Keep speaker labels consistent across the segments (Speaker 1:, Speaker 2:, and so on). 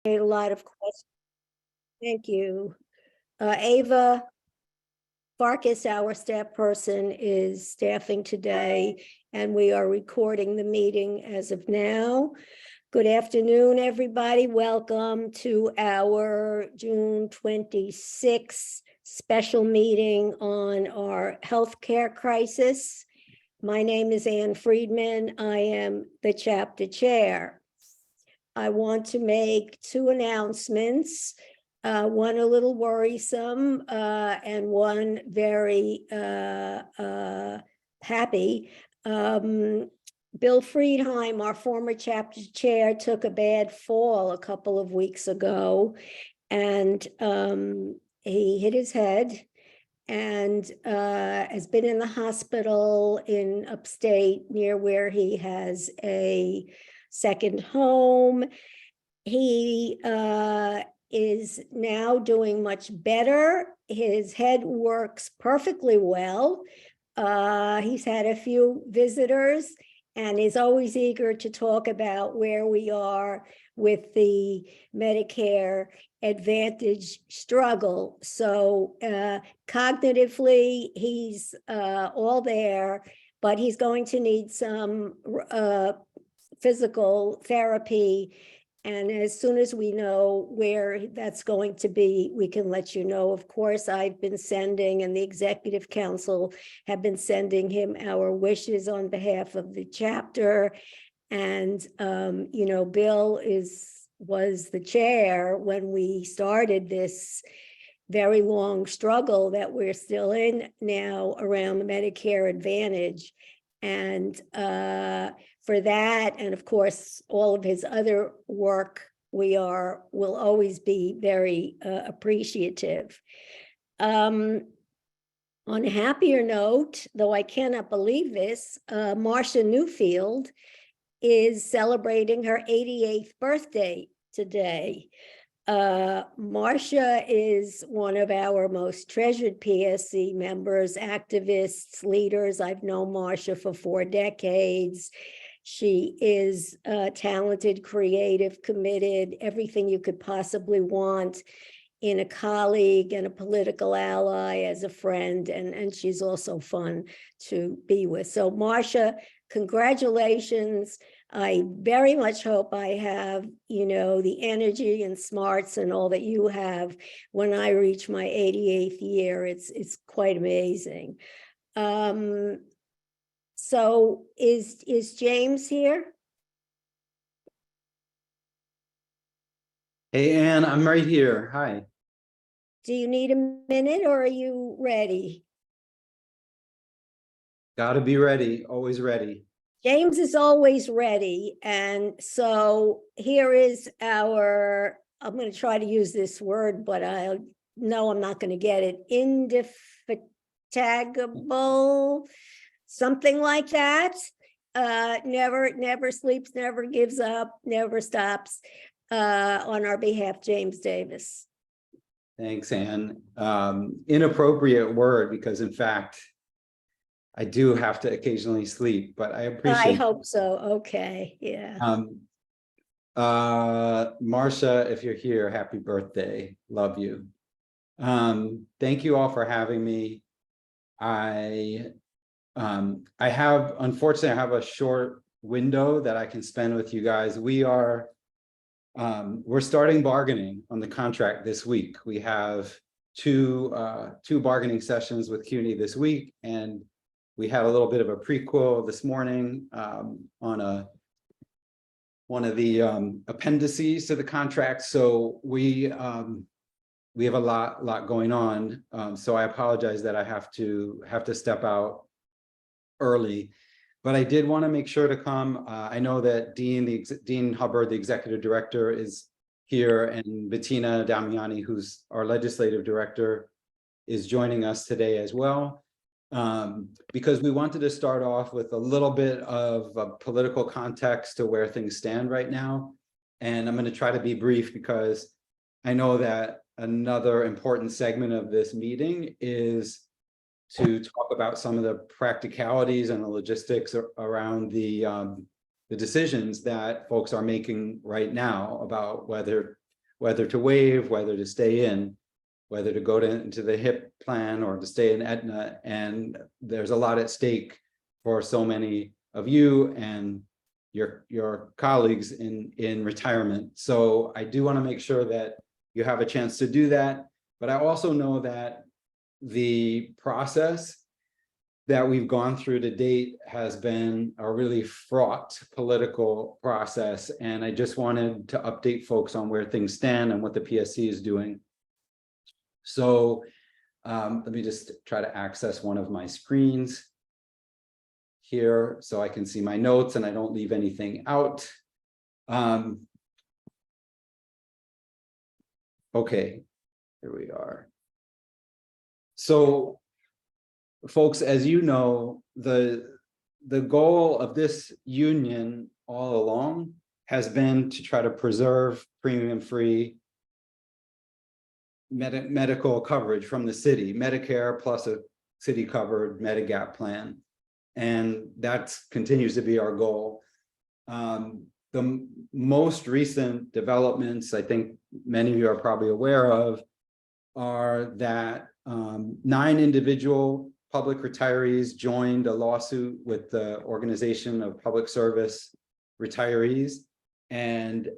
Speaker 1: A lot of questions. Thank you. Ava Farkas, our staff person, is staffing today, and we are recording the meeting as of now. Good afternoon, everybody. Welcome to our June 26th special meeting on our healthcare crisis. My name is Ann Friedman. I am the chapter chair. I want to make two announcements, one a little worrisome and one very happy. Bill Friedheim, our former chapter chair, took a bad fall a couple of weeks ago, and he hit his head and has been in the hospital in upstate near where he has a second home. He is now doing much better. His head works perfectly well. He's had a few visitors and is always eager to talk about where we are with the Medicare Advantage struggle. So cognitively, he's all there, but he's going to need some physical therapy. And as soon as we know where that's going to be, we can let you know. Of course, I've been sending, and the executive council have been sending him our wishes on behalf of the chapter. And, you know, Bill was the chair when we started this very long struggle that we're still in now around the Medicare Advantage. And for that, and of course, all of his other work, will always be very appreciative. On a happier note, though I cannot believe this, Marcia Newfield is celebrating her 88th birthday today. Marcia is one of our most treasured PSC members, activists, leaders. I've known Marcia for 4 decades. She is talented, creative, committed, everything you could possibly want in a colleague and a political ally, as a friend, and she's also fun to be with. So Marcia, congratulations. I very much hope I have, you know, the energy and smarts and all that you have when I reach my 88th year. It's quite amazing. So is James here?
Speaker 2: Hey, Ann, I'm right here. Hi.
Speaker 1: Do you need a minute or are you ready?
Speaker 2: Gotta be ready, always ready.
Speaker 1: James is always ready. And so here is our, I'm going to try to use this word, but I know I'm not going to get it, indefatigable, something like that. Never sleeps, never gives up, never stops. On our behalf, James Davis.
Speaker 2: Thanks, Ann. Inappropriate word, because in fact, I do have to occasionally sleep, but I appreciate
Speaker 1: I hope so. Okay. Yeah.
Speaker 2: Marcia, if you're here, happy birthday. Love you. Thank you all for having me. Unfortunately, I have a short window that I can spend with you guys. We're starting bargaining on the contract this week. We have two bargaining sessions with CUNY this week, and we had a little bit of a prequel this morning on one of the appendices to the contract. So we have a lot going on. So I apologize that I have to step out early, but I did want to make sure to come. I know that Dean Hubbard, the executive director, is here, and Bettina Damiani, who's our legislative director, is joining us today as well. Because we wanted to start off with a little bit of a political context to where things stand right now. And I'm going to try to be brief because I know that another important segment of this meeting is to talk about some of the practicalities and the logistics around the decisions that folks are making right now about whether whether to waive, whether to stay in, whether to go into the HIP plan or to stay in Aetna. And there's a lot at stake for so many of you and your colleagues in retirement. So I do want to make sure that you have a chance to do that. But I also know that the process that we've gone through to date has been a really fraught political process. And I just wanted to update folks on where things stand and what the PSC is doing. So let me just try to access one of my screens here so I can see my notes and I don't leave anything out. Okay, here we are. So folks, as you know, the goal of this union all along has been to try to preserve premium-free medical coverage from the city, Medicare plus a city-covered Medigap plan. And that continues to be our goal. The most recent developments, I think many of you are probably aware of, are that 9 individual public retirees joined a lawsuit with the Organization of Public Service Retirees and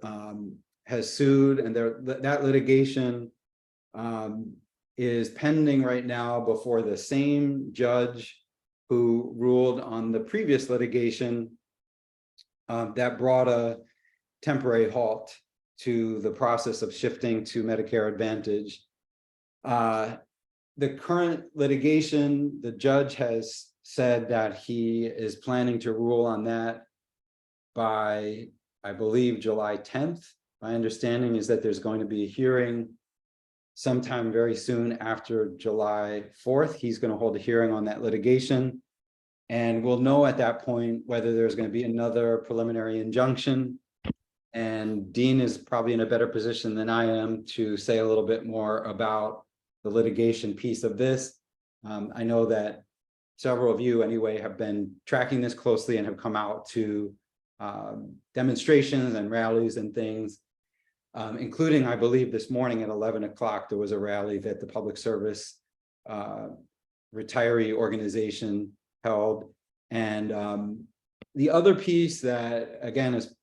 Speaker 2: has sued, and that litigation is pending right now before the same judge who ruled on the previous litigation that brought a temporary halt to the process of shifting to Medicare Advantage. The current litigation, the judge has said that he is planning to rule on that by, I believe, July 10th. My understanding is that there's going to be a hearing sometime very soon after July 4th. He's going to hold a hearing on that litigation. And we'll know at that point whether there's going to be another preliminary injunction. And Dean is probably in a better position than I am to say a little bit more about the litigation piece of this. I know that several of you anyway have been tracking this closely and have come out to demonstrations and rallies and things, including, I believe, this morning at 11 o'clock, there was a rally that the Public Service Retiree Organization held. And the other piece that, again, as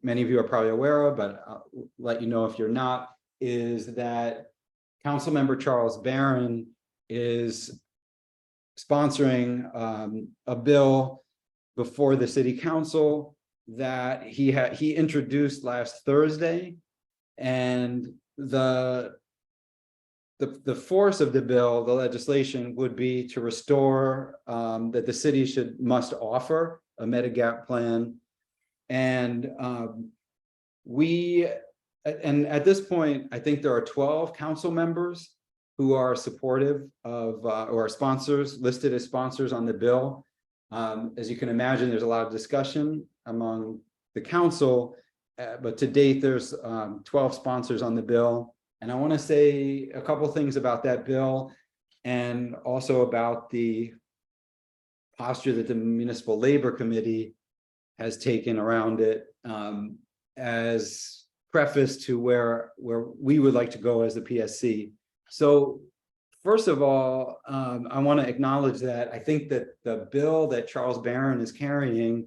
Speaker 2: many of you are probably aware of, but I'll let you know if you're not, is that Councilmember Charles Barron is sponsoring a bill before the City Council that he introduced last Thursday, and the force of the bill, the legislation, would be to restore that the city must offer a Medigap plan, and and at this point, I think there are 12 council members who are supportive of or are sponsors, listed as sponsors on the bill. As you can imagine, there's a lot of discussion among the council, but to date, there's 12 sponsors on the bill. And I want to say a couple things about that bill and also about the posture that the Municipal Labor Committee has taken around it as preface to where we would like to go as the PSC. So first of all, I want to acknowledge that I think that the bill that Charles Barron is carrying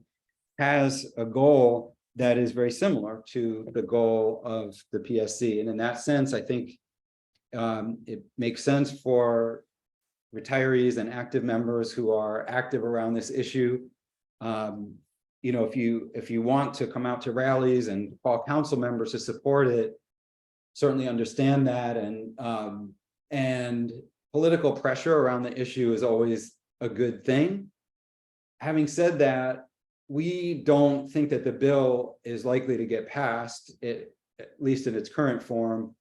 Speaker 2: has a goal that is very similar to the goal of the PSC. And in that sense, I think it makes sense for retirees and active members who are active around this issue. You know, if you want to come out to rallies and call council members to support it, certainly understand that. And political pressure around the issue is always a good thing. Having said that, we don't think that the bill is likely to get passed, at least in its current form.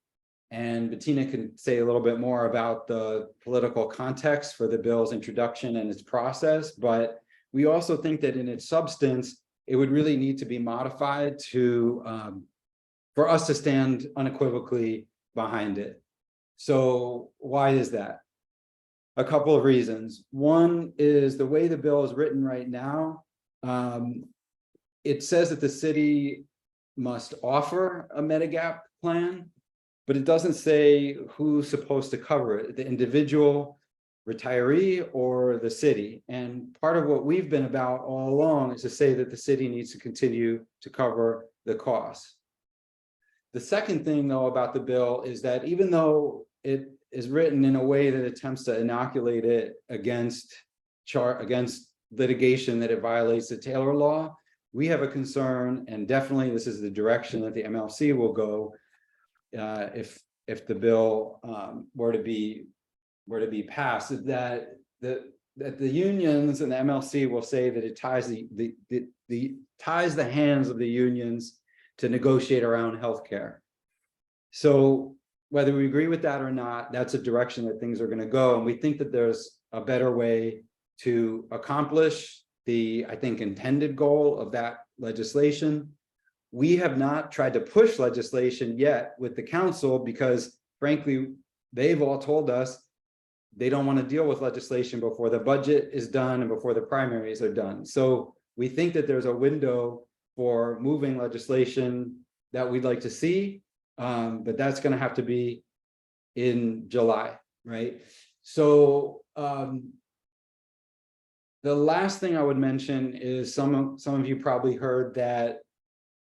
Speaker 2: And Bettina can say a little bit more about the political context for the bill's introduction and its process, but we also think that in its substance, it would really need to be modified to for us to stand unequivocally behind it. So why is that? A couple of reasons. One is the way the bill is written right now. It says that the city must offer a Medigap plan, but it doesn't say who's supposed to cover it, the individual retiree or the city. And part of what we've been about all along is to say that the city needs to continue to cover the costs. The second thing, though, about the bill is that even though it is written in a way that attempts to inoculate it against litigation that it violates the Taylor law, we have a concern, and definitely this is the direction that the MLC will go if the bill were to be passed, that the unions and the MLC will say that it ties the hands of the unions to negotiate around healthcare. So whether we agree with that or not, that's a direction that things are going to go, and we think that there's a better way to accomplish the, I think, intended goal of that legislation. We have not tried to push legislation yet with the council because, frankly, they've all told us they don't want to deal with legislation before the budget is done and before the primaries are done. So we think that there's a window for moving legislation that we'd like to see, but that's going to have to be in July, right? So the last thing I would mention is some of you probably heard that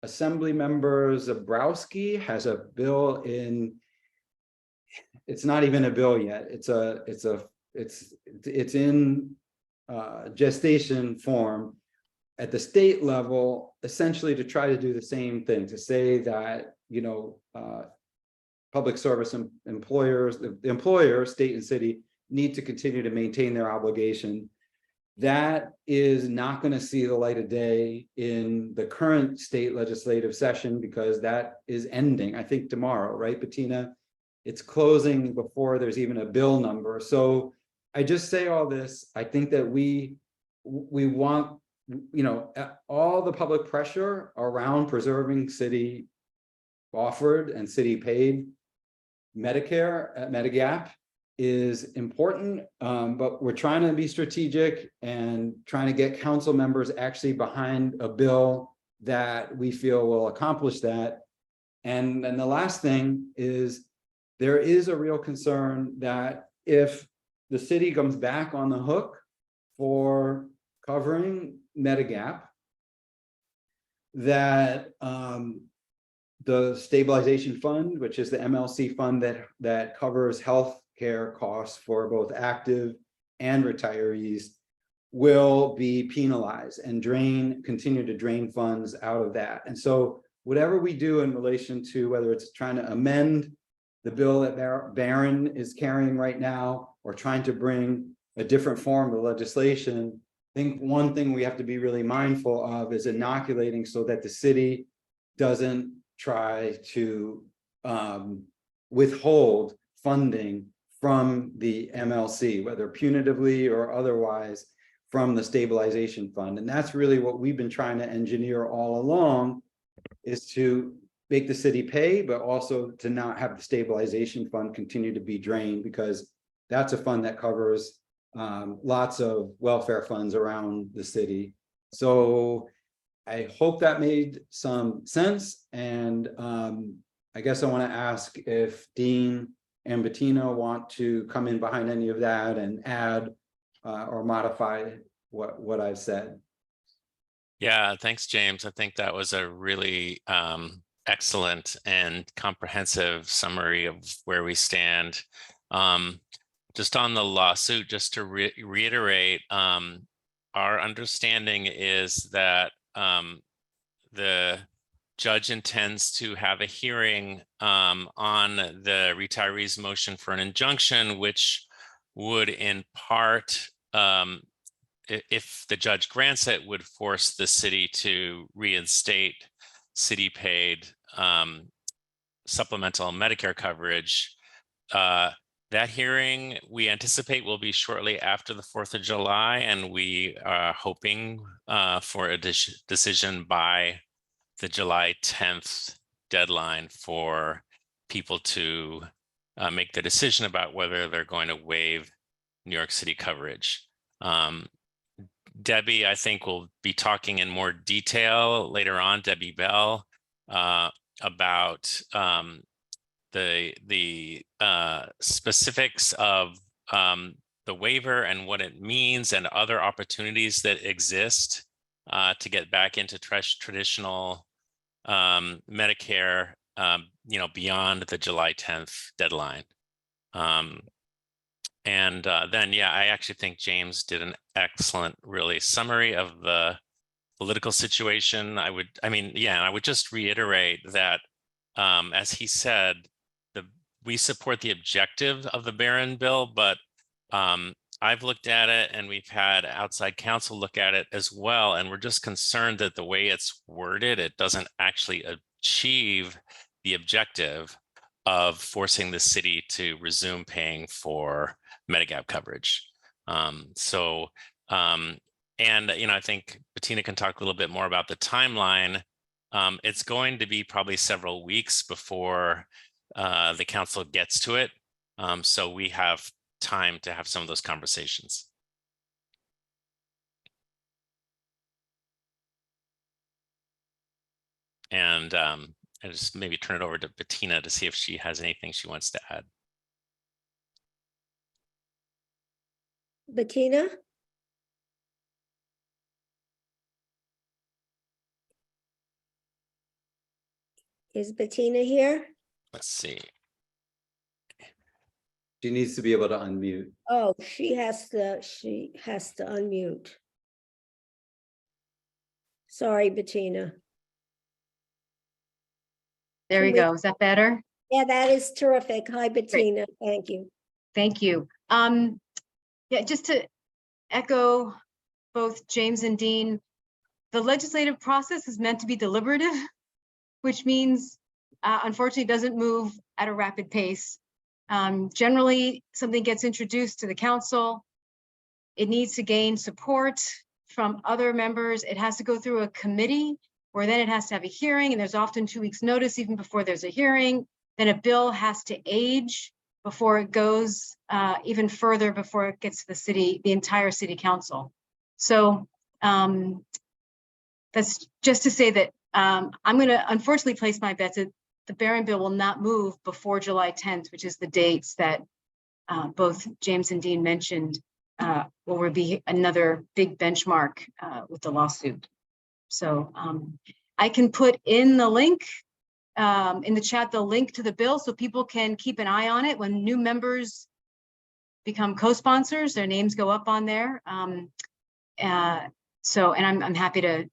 Speaker 2: Assembly Member Zabrowski has a bill in. It's not even a bill yet. It's in gestation form at the state level, essentially to try to do the same thing, to say that, public service employers, the employers, state and city, need to continue to maintain their obligation. That is not going to see the light of day in the current state legislative session because that is ending, I think, tomorrow, right, Bettina? It's closing before there's even a bill number. So I just say all this. I think that we want, all the public pressure around preserving city offered and city paid Medicare at Medigap is important, but we're trying to be strategic and trying to get council members actually behind a bill that we feel will accomplish that. And then the last thing is there is a real concern that if the city comes back on the hook for covering Medigap, that the stabilization fund, which is the MLC fund that covers health care costs for both active and retirees, will be penalized and continue to drain funds out of that. And so whatever we do in relation to whether it's trying to amend the bill that Barron is carrying right now, or trying to bring a different form of legislation, I think one thing we have to be really mindful of is inoculating so that the city doesn't try to withhold funding from the MLC, whether punitively or otherwise, from the stabilization fund. And that's really what we've been trying to engineer all along, is to make the city pay, but also to not have the stabilization fund continue to be drained, because that's a fund that covers lots of welfare funds around the city. So I hope that made some sense. And I guess I want to ask if Dean and Bettina want to come in behind any of that and add or modify what I've said.
Speaker 3: Yeah, thanks, James. I think that was a really excellent and comprehensive summary of where we stand. Just on the lawsuit, just to reiterate, our understanding is that the judge intends to have a hearing on the retiree's motion for an injunction, which would in part, if the judge grants it, would force the city to reinstate city paid supplemental Medicare coverage. That hearing we anticipate will be shortly after the 4th of July, and we are hoping for a decision by the July 10th deadline for people to make the decision about whether they're going to waive New York City coverage. Debbie, I think, will be talking in more detail later on, Debbie Bell, about specifics of the waiver and what it means and other opportunities that exist to get back into traditional Medicare, beyond the July 10th deadline. Then, yeah, I actually think James did an excellent, really, summary of the political situation. I would just reiterate that, as he said, we support the objective of the Barron bill, but I've looked at it and we've had outside counsel look at it as well. And we're just concerned that the way it's worded, it doesn't actually achieve the objective of forcing the city to resume paying for Medigap coverage. I think Bettina can talk a little bit more about the timeline. It's going to be probably several weeks before the council gets to it. So we have time to have some of those conversations. And I just maybe turn it over to Bettina to see if she has anything she wants to add.
Speaker 1: Bettina? Is Bettina here?
Speaker 3: Let's see.
Speaker 2: She needs to be able to unmute.
Speaker 1: Oh, she has to unmute. Sorry, Bettina.
Speaker 4: There we
Speaker 1: Can we-
Speaker 4: go. Is that better?
Speaker 1: Yeah, that is terrific. Hi, Bettina. Thank you.
Speaker 4: Thank you. Yeah, just to echo both James and Dean, the legislative process is meant to be deliberative, which means, unfortunately, doesn't move at a rapid pace. Generally, something gets introduced to the council. It needs to gain support from other members. It has to go through a committee where then it has to have a hearing, and there's often 2 weeks notice even before there's a hearing. Then a bill has to age before it goes even further, before it gets to the entire city council. So that's just to say that I'm going to unfortunately place my bets that the Barron bill will not move before July 10th, which is the dates that both James and Dean mentioned will be another big benchmark with the lawsuit. So I can put in the link in the chat, the link to the bill, so people can keep an eye on it. When new members become co-sponsors, their names go up on there. And I'm happy to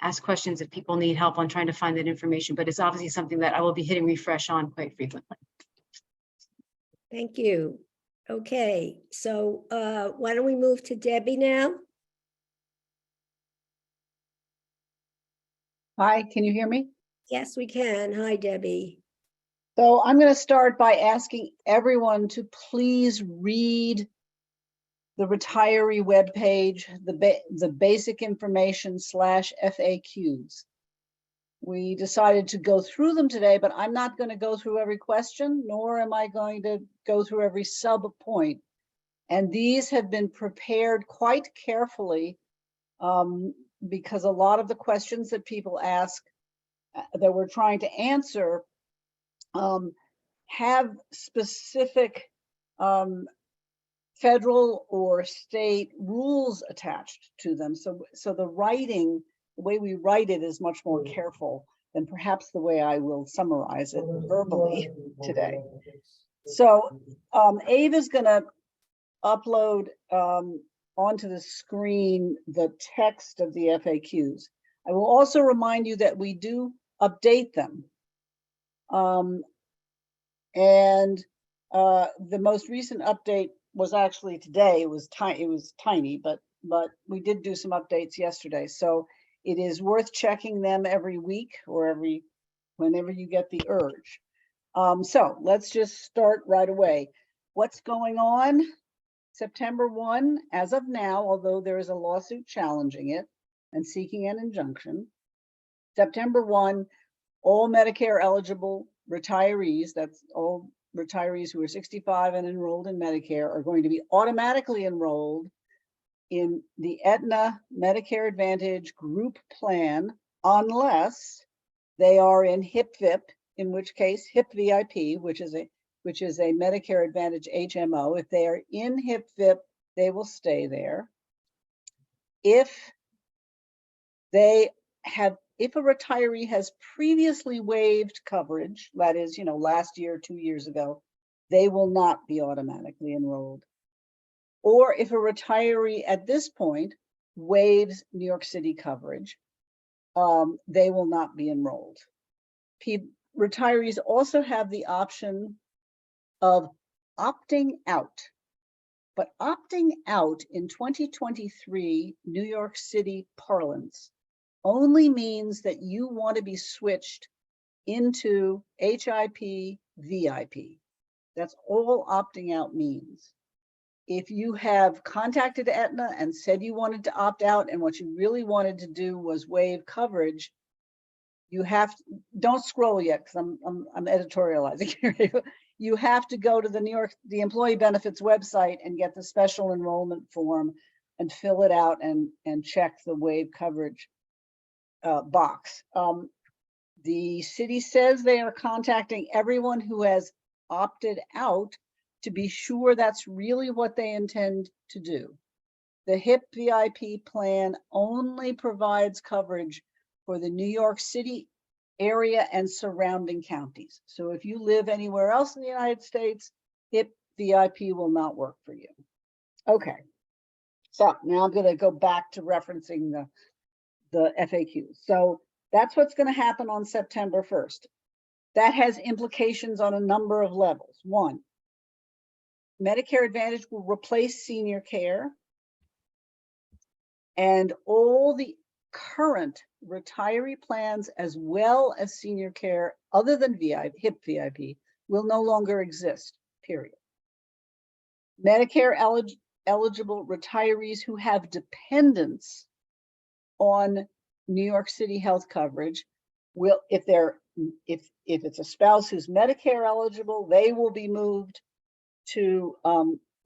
Speaker 4: ask questions if people need help on trying to find that information, but it's obviously something that I will be hitting refresh on quite frequently.
Speaker 1: Thank you. Okay, so why don't we move to Debbie now?
Speaker 5: Hi, can you hear me?
Speaker 1: Yes, we can. Hi, Debbie.
Speaker 5: So I'm going to start by asking everyone to please read the retiree webpage, the basic information /FAQs. We decided to go through them today, but I'm not going to go through every question, nor am I going to go through every sub point. And these have been prepared quite carefully because a lot of the questions that people ask that we're trying to answer have specific federal or state rules attached to them. So the writing, the way we write it is much more careful than perhaps the way I will summarize it verbally today. So Ava's going to upload onto the screen the text of the FAQs. I will also remind you that we do update them. The most recent update was actually today. It was tiny, but we did do some updates yesterday. So it is worth checking them every week or whenever you get the urge. So let's just start right away. What's going on? September 1, as of now, although there is a lawsuit challenging it and seeking an injunction, September 1, all Medicare eligible retirees, that's all retirees who are 65 and enrolled in Medicare, are going to be automatically enrolled in the Aetna Medicare Advantage group plan unless they are in HIPVIP in which case HIP VIP, which is a Medicare Advantage HMO, if they are in HIP VIP, they will stay there. If a retiree has previously waived coverage, that is, last year, 2 years ago, they will not be automatically enrolled. Or if a retiree at this point waives New York City coverage, they will not be enrolled. Retirees also have the option of opting out. But opting out in 2023 New York City parlance only means that you want to be switched into HIP VIP. That's all opting out means. If you have contacted Aetna and said you wanted to opt out and what you really wanted to do was waive coverage, you have to, don't scroll yet because I'm editorializing here. You have to go to the Employee Benefits website and get the special enrollment form and fill it out and check the waive coverage box. The city says they are contacting everyone who has opted out to be sure that's really what they intend to do. The HIP VIP plan only provides coverage for the New York City area and surrounding counties. So if you live anywhere else in the United States, HIP VIP will not work for you. Okay, so now I'm going to go back to referencing the FAQs. So that's what's going to happen on September 1st. That has implications on a number of levels. One, Medicare Advantage will replace senior care, and all the current retiree plans as well as senior care other than HIP VIP will no longer exist, period. Medicare eligible retirees who have dependents on New York City health coverage will, if it's a spouse who's Medicare eligible, they will be moved to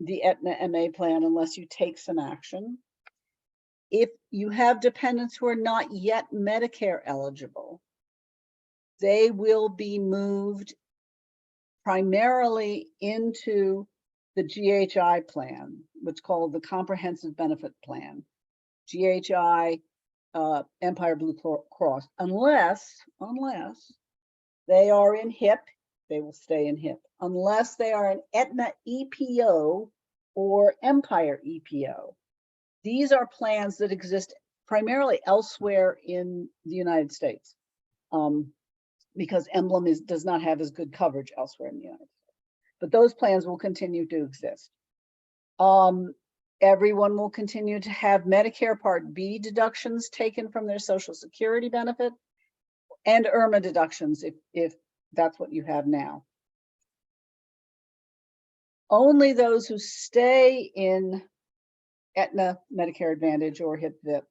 Speaker 5: the Aetna MA plan unless you take some action. If you have dependents who are not yet Medicare eligible, they will be moved primarily into the GHI plan, what's called the Comprehensive Benefit Plan, GHI Empire Blue Cross, unless they are in HIP, they will stay in HIP. Unless they are an Aetna EPO or Empire EPO. These are plans that exist primarily elsewhere in the United States, because Emblem does not have as good coverage elsewhere in the United States. But those plans will continue to exist. Everyone will continue to have Medicare Part B deductions taken from their Social Security benefit and IRMA deductions if that's what you have now. Only those who stay in Aetna Medicare Advantage or HIP VIP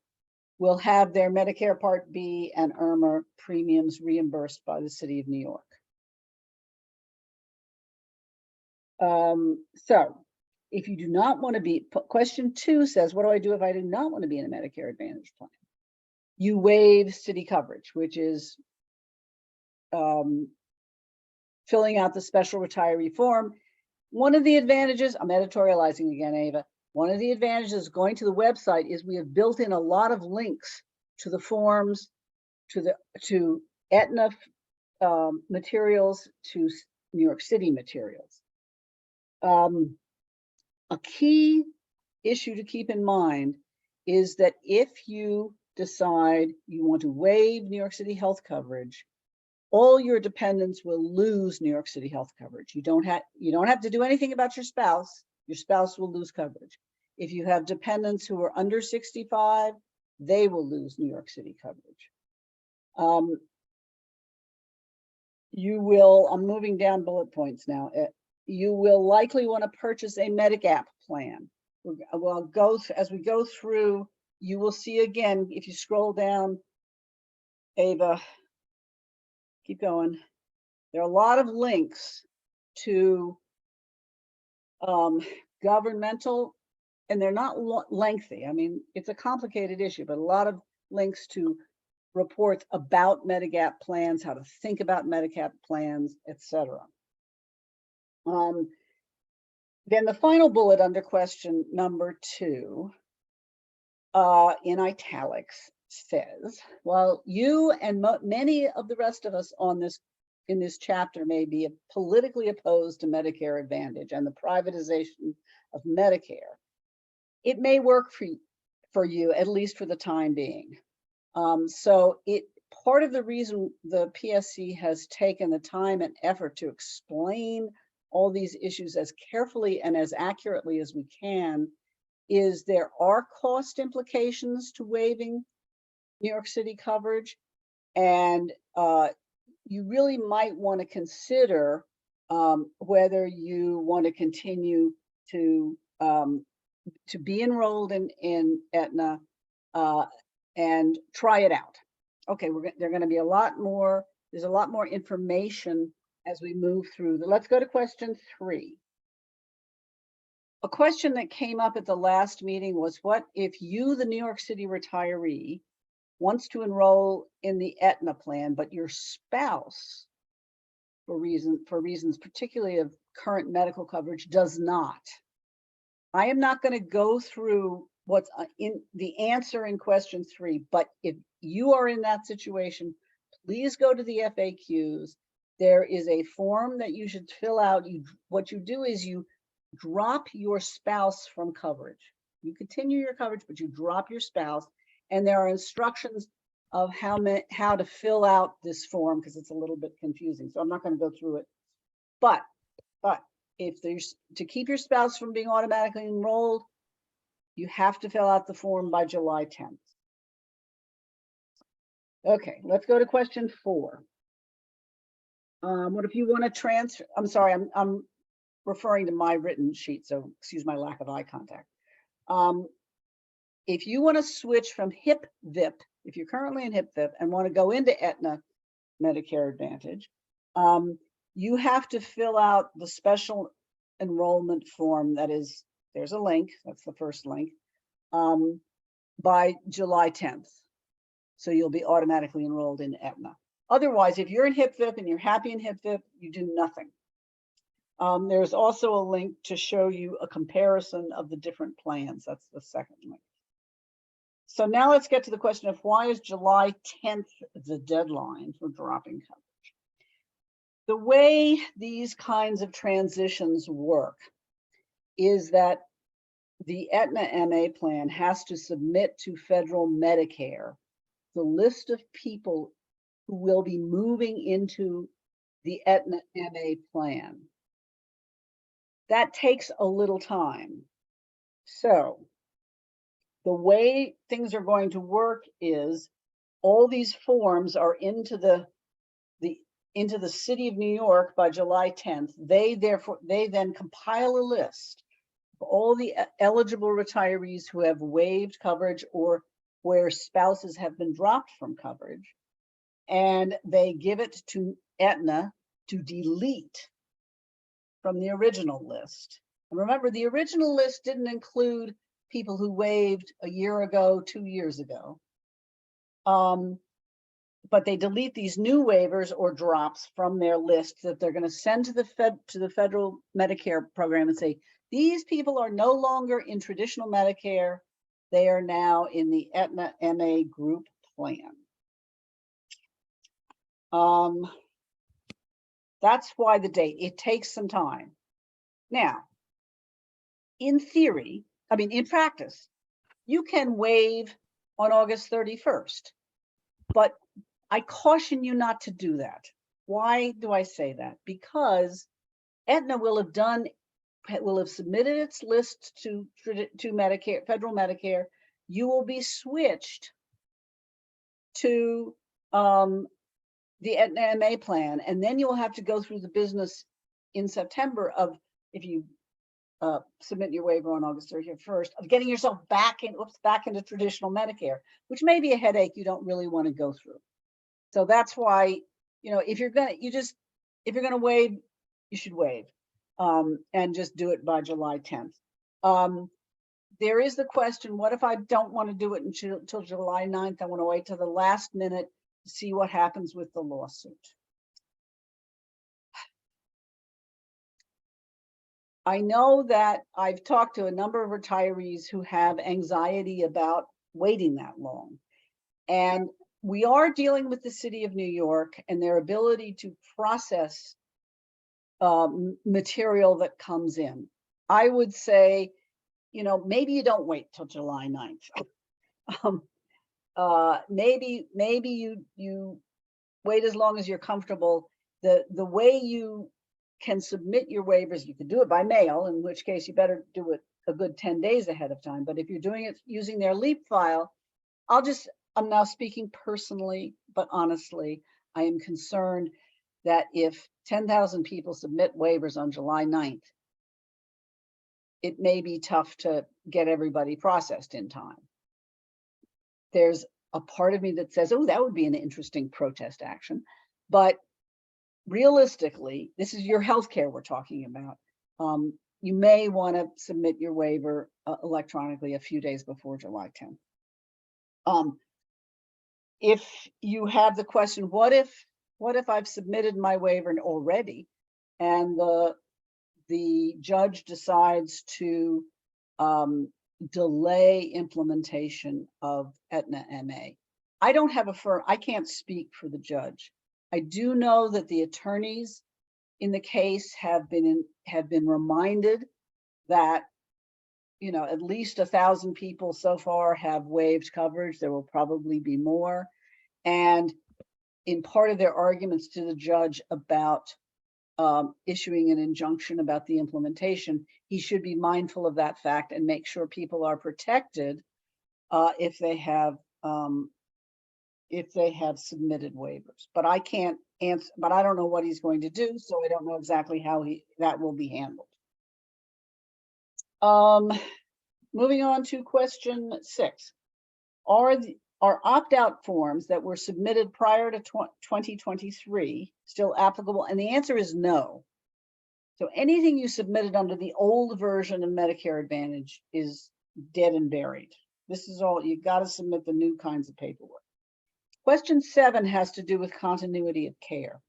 Speaker 5: will have their Medicare Part B and IRMA premiums reimbursed by the City of New York. So if you do not want to be, question 2 says, what do I do if I do not want to be in a Medicare Advantage plan? You waive city coverage, which is filling out the special retiree form. One of the advantages, I'm editorializing again, Ava. One of the advantages of going to the website is we have built in a lot of links to the forms, to Aetna materials, to New York City materials. A key issue to keep in mind is that if you decide you want to waive New York City health coverage, all your dependents will lose New York City health coverage. You don't have to do anything about your spouse. Your spouse will lose coverage. If you have dependents who are under 65, they will lose New York City coverage. You will, I'm moving down bullet points now. You will likely want to purchase a Medigap plan. As we go through, you will see again, if you scroll down, Ava, keep going. There are a lot of links to governmental, and they're not lengthy. I mean, it's a complicated issue, but a lot of links to reports about Medigap plans, how to think about Medigap plans, etc. Then the final bullet under question number 2, in italics, says, while you and many of the rest of us in this chapter may be politically opposed to Medicare Advantage and the privatization of Medicare, it may work for you, at least for the time being. So part of the reason the PSC has taken the time and effort to explain all these issues as carefully and as accurately as we can is there are cost implications to waiving New York City coverage, and you really might want to consider whether you want to continue to be enrolled in Aetna and try it out. Okay, there's going to be a lot more information as we move through. Let's go to question 3. A question that came up at the last meeting was, what if you, the New York City retiree, wants to enroll in the Aetna plan, but your spouse, for reasons particularly of current medical coverage, does not? I am not going to go through what's in the answer in question 3, but if you are in that situation, please go to the FAQs. There is a form that you should fill out. What you do is you drop your spouse from coverage. You continue your coverage, but you drop your spouse, and there are instructions of how to fill out this form because it's a little bit confusing. So I'm not going to go through it. But if there's to keep your spouse from being automatically enrolled, you have to fill out the form by July 10th. Okay, let's go to question 4. What if you want to transfer? I'm sorry, I'm referring to my written sheet, so excuse my lack of eye contact. If you want to switch from HIP-VIP, if you're currently in HIP-VIP and want to go into Aetna Medicare Advantage, you have to fill out the special enrollment form. That is, there's a link, that's the first link, by July 10th. So you'll be automatically enrolled in Aetna. Otherwise, if you're in HIP-VIP and you're happy in HIP-VIP, you do nothing. There's also a link to show you a comparison of the different plans. That's the second link. So now let's get to the question of why is July 10th the deadline for dropping coverage? The way these kinds of transitions work is that the Aetna MA plan has to submit to federal Medicare the list of people who will be moving into the Aetna MA plan. That takes a little time. So the way things are going to work is all these forms are into the city of New York by July 10th. They then compile a list of all the eligible retirees who have waived coverage or where spouses have been dropped from coverage, and they give it to Aetna to delete from the original list. And remember, the original list didn't include people who waived a year ago, 2 years ago. But they delete these new waivers or drops from their list that they're going to send to the federal Medicare program and say, these people are no longer in traditional Medicare. They are now in the Aetna MA group plan. That's why the date, it takes some time. Now, in theory, in practice, you can waive on August 31st, but I caution you not to do that. Why do I say that? Because Aetna will have submitted its list to Medicare, federal Medicare. You will be switched to the Aetna MA plan, and then you'll have to go through the business in September of, if you submit your waiver on August 31st, of getting yourself back into traditional Medicare, which may be a headache you don't really want to go through. So that's why, if you're gonna waive, you should waive, and just do it by July 10th. there is the question, what if I don't want to do it until July 9th? I want to wait till the last minute to see what happens with the lawsuit. I know that I've talked to a number of retirees who have anxiety about waiting that long. And we are dealing with the city of New York and their ability to process material that comes in. I would say, you know, maybe you don't wait till July 9th. Maybe you wait as long as you're comfortable. The way you can submit your waivers, you can do it by mail, in which case you better do it a good 10 days ahead of time. But if you're doing it using their LEAP file, I'm now speaking personally, but honestly, I am concerned that if 10,000 people submit waivers on July 9th, it may be tough to get everybody processed in time. There's a part of me that says, oh, that would be an interesting protest action. But realistically, this is your healthcare we're talking about. You may want to submit your waiver electronically a few days before July 10th. If you have the question, what if I've submitted my waiver already and the judge decides to delay implementation of Aetna MA? I don't have a firm, I can't speak for the judge. I do know that the attorneys in the case have been reminded that, you know, at least 1,000 people so far have waived coverage. There will probably be more. And in part of their arguments to the judge about issuing an injunction about the implementation, he should be mindful of that fact and make sure people are protected if they have submitted waivers. But I can't answer, but I don't know what he's going to do, so I don't know exactly how that will be handled. Moving on to question 6. Are opt-out forms that were submitted prior to 2023 still applicable? And the answer is no. So anything you submitted under the old version of Medicare Advantage is dead and buried. This is all, you got to submit the new kinds of paperwork. Question 7 has to do with continuity of care.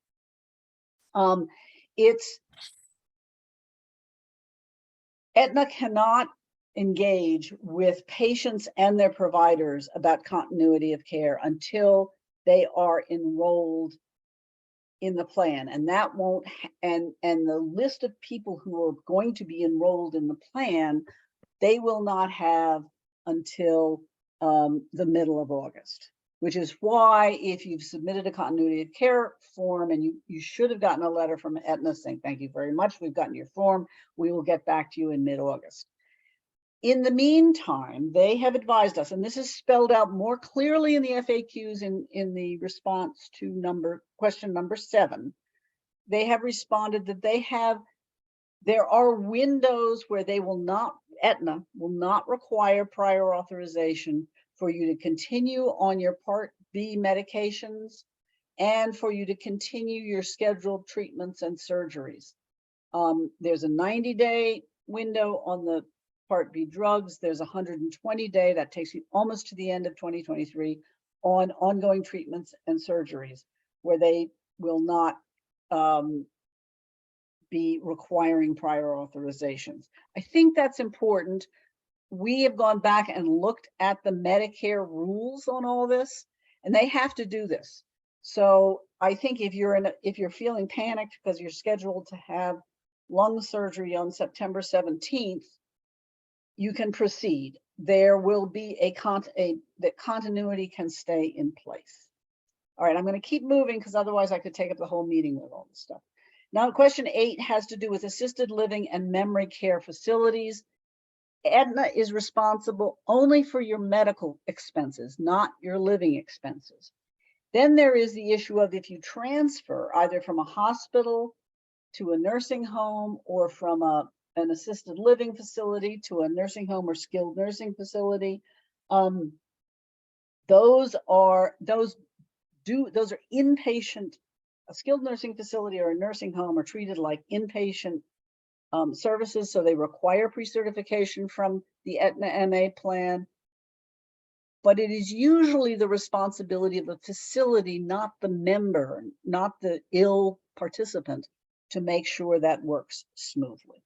Speaker 5: Aetna cannot engage with patients and their providers about continuity of care until they are enrolled in the plan, and that won't, and the list of people who are going to be enrolled in the plan, they will not have until the middle of August, which is why if you've submitted a continuity of care form and you should have gotten a letter from Aetna saying, thank you very much, we've gotten your form, we will get back to you in mid-August. In the meantime, they have advised us, and this is spelled out more clearly in the FAQs in the response to question number 7. They have responded that there are windows where Aetna will not require prior authorization for you to continue on your Part B medications and for you to continue your scheduled treatments and surgeries. There's a 90-day window on the Part B drugs. There's a 120-day that takes you almost to the end of 2023 on ongoing treatments and surgeries where they will not be requiring prior authorizations. I think that's important. We have gone back and looked at the Medicare rules on all this, and they have to do this. So I think if you're feeling panicked because you're scheduled to have lung surgery on September 17th, you can proceed. There will be that continuity can stay in place. All right, I'm going to keep moving because otherwise I could take up the whole meeting with all this stuff. Now, question 8 has to do with assisted living and memory care facilities. Aetna is responsible only for your medical expenses, not your living expenses. Then there is the issue of if you transfer either from a hospital to a nursing home or from an assisted living facility to a nursing home or skilled nursing facility, those are inpatient. A skilled nursing facility or a nursing home are treated like inpatient services, so they require pre-certification from the Aetna MA plan. But it is usually the responsibility of the facility, not the member, not the ill participant, to make sure that works smoothly.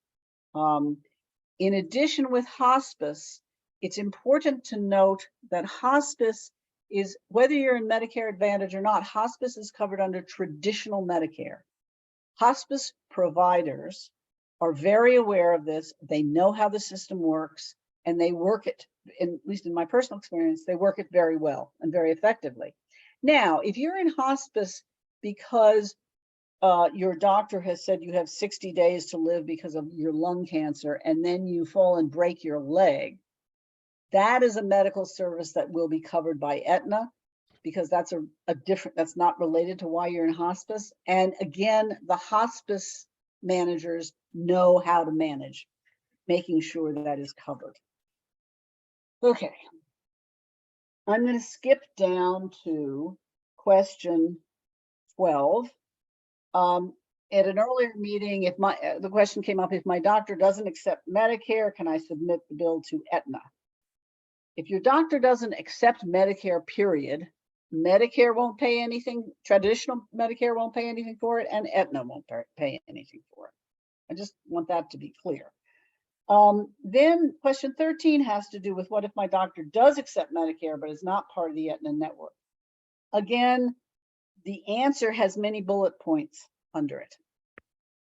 Speaker 5: In addition, with hospice, it's important to note that hospice is, whether you're in Medicare Advantage or not, hospice is covered under traditional Medicare. Hospice providers are very aware of this. They know how the system works, and they work it, at least in my personal experience, they work it very well and very effectively. Now, if you're in hospice because your doctor has said you have 60 days to live because of your lung cancer, and then you fall and break your leg, that is a medical service that will be covered by Aetna, because that's a different, that's not related to why you're in hospice. And again, the hospice managers know how to manage, making sure that is covered. Okay. I'm going to skip down to question 12. At an earlier meeting, if the question came up, if my doctor doesn't accept Medicare, can I submit the bill to Aetna? If your doctor doesn't accept Medicare, period, Medicare won't pay anything, traditional Medicare won't pay anything for it, and Aetna won't pay anything for it. I just want that to be clear. Then question 13 has to do with what if my doctor does accept Medicare, but is not part of the Aetna network? Again, the answer has many bullet points under it.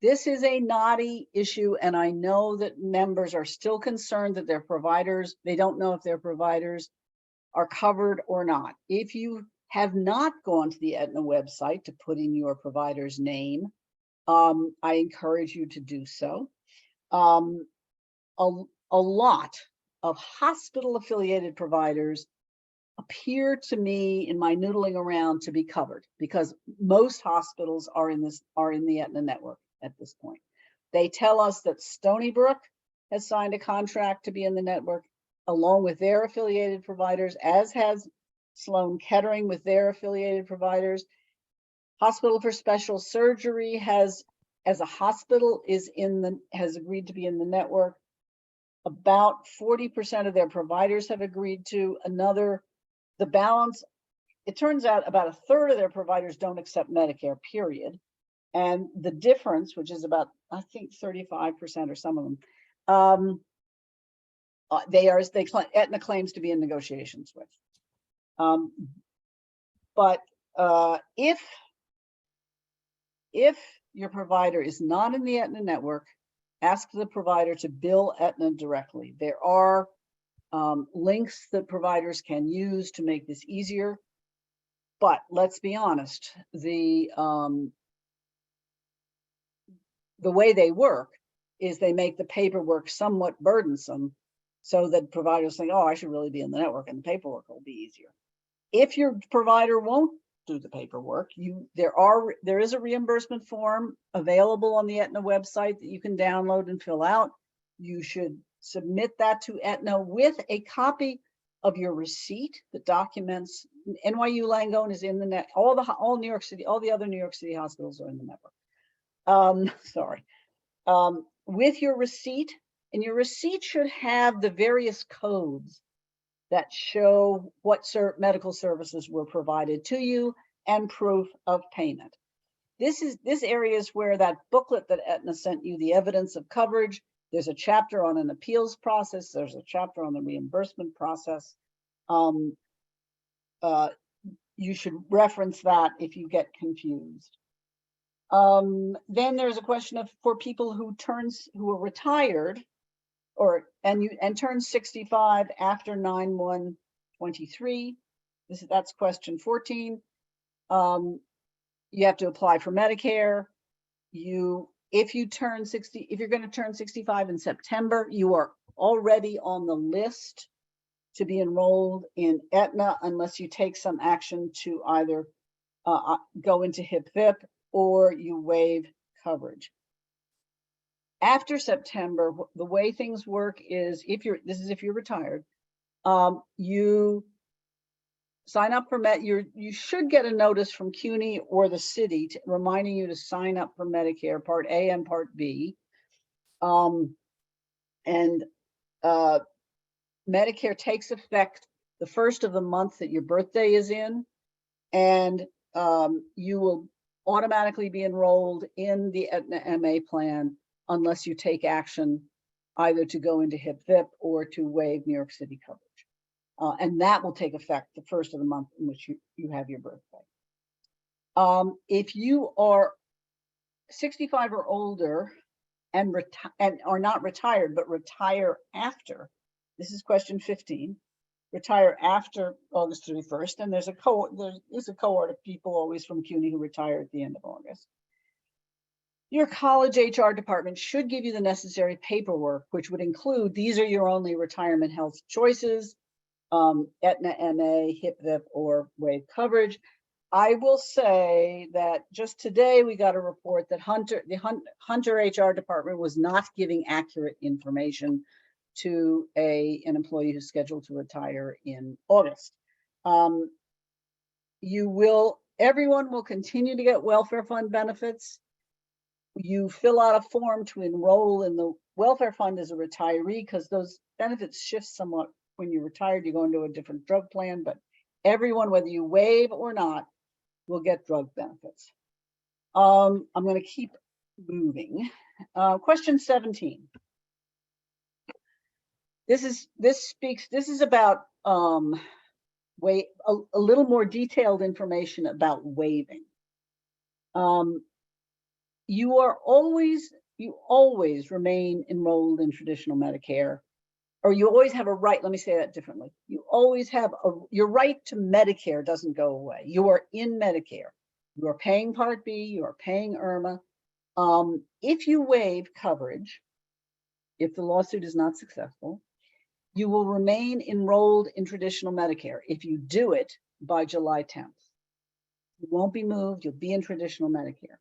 Speaker 5: This is a knotty issue, and I know that members are still concerned that their providers, they don't know if their providers are covered or not. If you have not gone to the Aetna website to put in your provider's name, I encourage you to do so. A lot of hospital affiliated providers appear to me, in my noodling around, to be covered, because most hospitals are in the Aetna network at this point. They tell us that Stony Brook has signed a contract to be in the network along with their affiliated providers, as has Sloan Kettering with their affiliated providers. Hospital for Special Surgery has, as a hospital, has agreed to be in the network. About 40% of their providers have agreed to. The balance, it turns out about a third of their providers don't accept Medicare, period. And the difference, which is about, I think 35% or some of them, Aetna claims to be in negotiations with. But if your provider is not in the Aetna network, ask the provider to bill Aetna directly. There are links that providers can use to make this easier. But let's be honest, the way they work is they make the paperwork somewhat burdensome, so that providers think, oh, I should really be in the network, and the paperwork will be easier. If your provider won't do the paperwork, there is a reimbursement form available on the Aetna website that you can download and fill out. You should submit that to Aetna with a copy of your receipt that documents NYU Langone is in the net. All New York City, all the other New York City hospitals are in the network. With your receipt, and your receipt should have the various codes that show what medical services were provided to you and proof of payment. This area is where that booklet that Aetna sent you, the evidence of coverage, there's a chapter on an appeals process, there's a chapter on the reimbursement process. You should reference that if you get confused. Then there's a question for people who are retired and turn 65 after 9/1/23. That's question 14. You have to apply for Medicare. If you're going to turn 65 in September, you are already on the list to be enrolled in Aetna, unless you take some action to either go into HIP-VIP or you waive coverage. After September, the way things work is, if you're retired, you sign up for you should get a notice from CUNY or the city reminding you to sign up for Medicare Part A and Part B. And Medicare takes effect the first of the month that your birthday is in, and you will automatically be enrolled in the Aetna MA plan unless you take action either to go into HIP-VIP or to waive New York City coverage. And that will take effect the first of the month in which you have your birthday. If you are 65 or older and are not retired, but retire after, this is question 15, retire after August 31st, and there is a cohort of people always from CUNY who retire at the end of August. Your college HR department should give you the necessary paperwork, which would include, these are your only retirement health choices, Aetna MA, HIP-VIP, or waive coverage. I will say that just today we got a report that the Hunter HR department was not giving accurate information to an employee who's scheduled to retire in August. Everyone will continue to get welfare fund benefits. You fill out a form to enroll in the welfare fund as a retiree, because those benefits shift somewhat when you're retired. You go into a different drug plan, but everyone, whether you waive or not, will get drug benefits. I'm going to keep moving. Question 17. This is about a little more detailed information about waiving. You always remain enrolled in traditional Medicare, or you always have a right. Let me say that differently. You always have your right to Medicare doesn't go away. You are in Medicare. You are paying Part B. You are paying IRMA. If you waive coverage, if the lawsuit is not successful, you will remain enrolled in traditional Medicare if you do it by July 10th. You won't be moved. You'll be in traditional Medicare.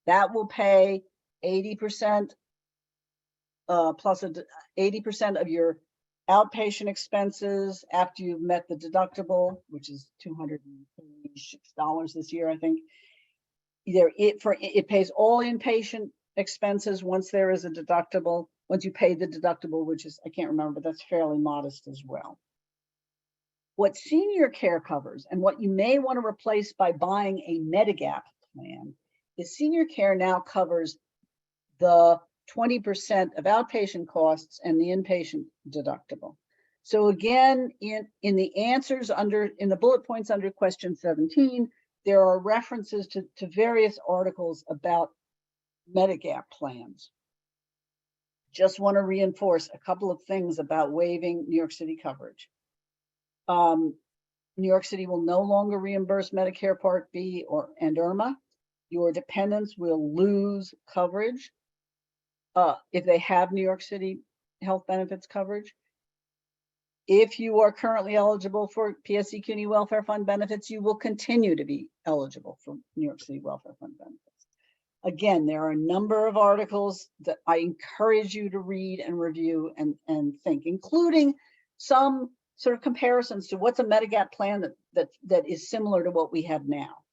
Speaker 5: That will pay 80% plus 80% of your outpatient expenses after you've met the deductible, which is $236 this year, I think. It pays all inpatient expenses once there is a deductible. Once you pay the deductible, which is, I can't remember, but that's fairly modest as well. What senior care covers, and what you may want to replace by buying a Medigap plan, is senior care now covers the 20% of outpatient costs and the inpatient deductible. So again, in the answers in the bullet points under question 17, there are references to various articles about Medigap plans. Just want to reinforce a couple of things about waiving New York City coverage. New York City will no longer reimburse Medicare Part B and IRMA. Your dependents will lose coverage if they have New York City health benefits coverage. If you are currently eligible for PSC CUNY Welfare Fund benefits, you will continue to be eligible for New York City Welfare Fund benefits. Again, there are a number of articles that I encourage you to read and review and think, including some sort of comparisons to what's a Medigap plan that is similar to what we have now.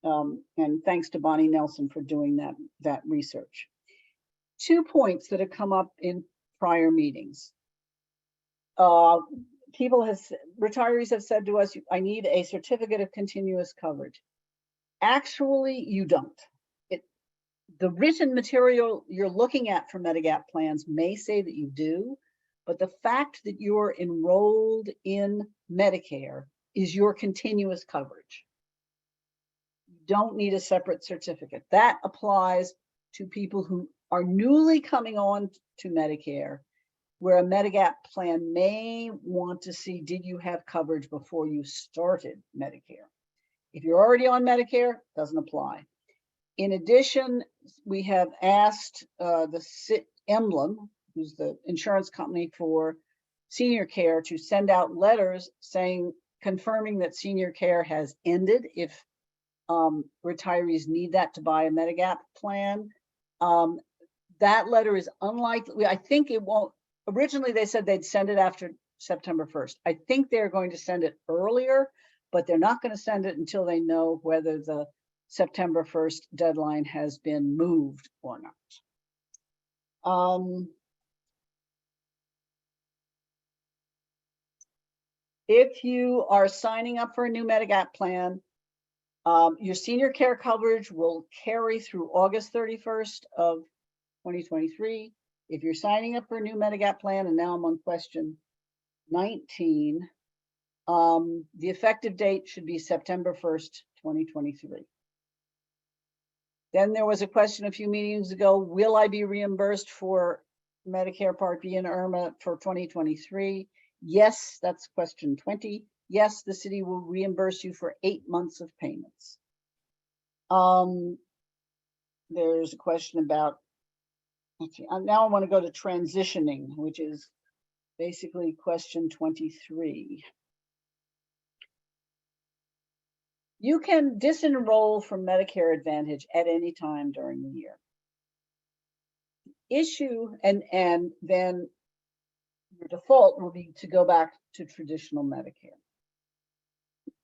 Speaker 5: And thanks to Bonnie Nelson for doing that research. 2 points that have come up in prior meetings. Retirees have said to us, I need a certificate of continuous coverage. Actually, you don't. The written material you're looking at for Medigap plans may say that you do, but the fact that you're enrolled in Medicare is your continuous coverage. You don't need a separate certificate. That applies to people who are newly coming on to Medicare, where a Medigap plan may want to see, did you have coverage before you started Medicare? If you're already on Medicare, doesn't apply. In addition, we have asked Emblem, who's the insurance company for senior care, to send out letters confirming that senior care has ended if retirees need that to buy a Medigap plan. That letter is unlikely. I think it won't. Originally, they said they'd send it after September 1st. I think they're going to send it earlier, but they're not going to send it until they know whether the September 1st deadline has been moved or not. If you are signing up for a new Medigap plan, your senior care coverage will carry through August 31st of 2023. If you're signing up for a new Medigap plan, and now I'm on question 19, the effective date should be September 1st, 2023. Then there was a question a few meetings ago, will I be reimbursed for Medicare Part B and IRMA for 2023? Yes, that's question 20. Yes, the city will reimburse you for 8 months of payments. There's a question about, now I want to go to transitioning, which is basically question 23. You can disenroll from Medicare Advantage at any time during the year. Issue, and then your default will be to go back to traditional Medicare.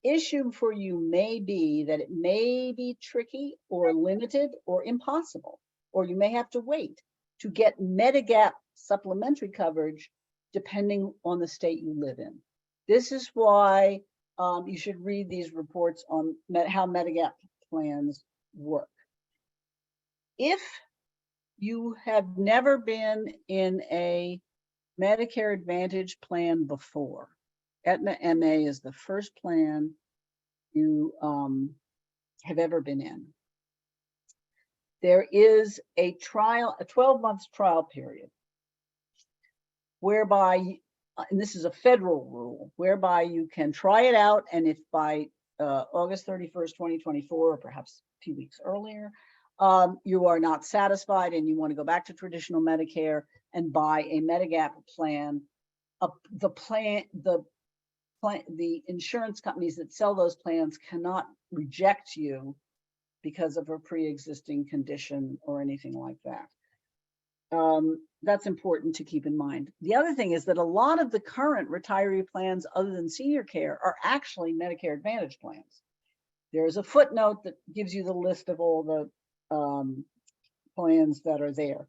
Speaker 5: Issue for you may be that it may be tricky or limited or impossible, or you may have to wait to get Medigap supplementary coverage depending on the state you live in. This is why you should read these reports on how Medigap plans work. If you have never been in a Medicare Advantage plan before, Aetna MA is the first plan you have ever been in. There is a trial, a 12-month trial period, whereby, and this is a federal rule, whereby you can try it out, and if by August 31st, 2024, or perhaps a few weeks earlier, you are not satisfied and you want to go back to traditional Medicare and buy a Medigap plan, the insurance companies that sell those plans cannot reject you because of a pre-existing condition or anything like that. That's important to keep in mind. The other thing is that a lot of the current retiree plans, other than senior care, are actually Medicare Advantage plans. There's a footnote that gives you the list of all the plans that are there.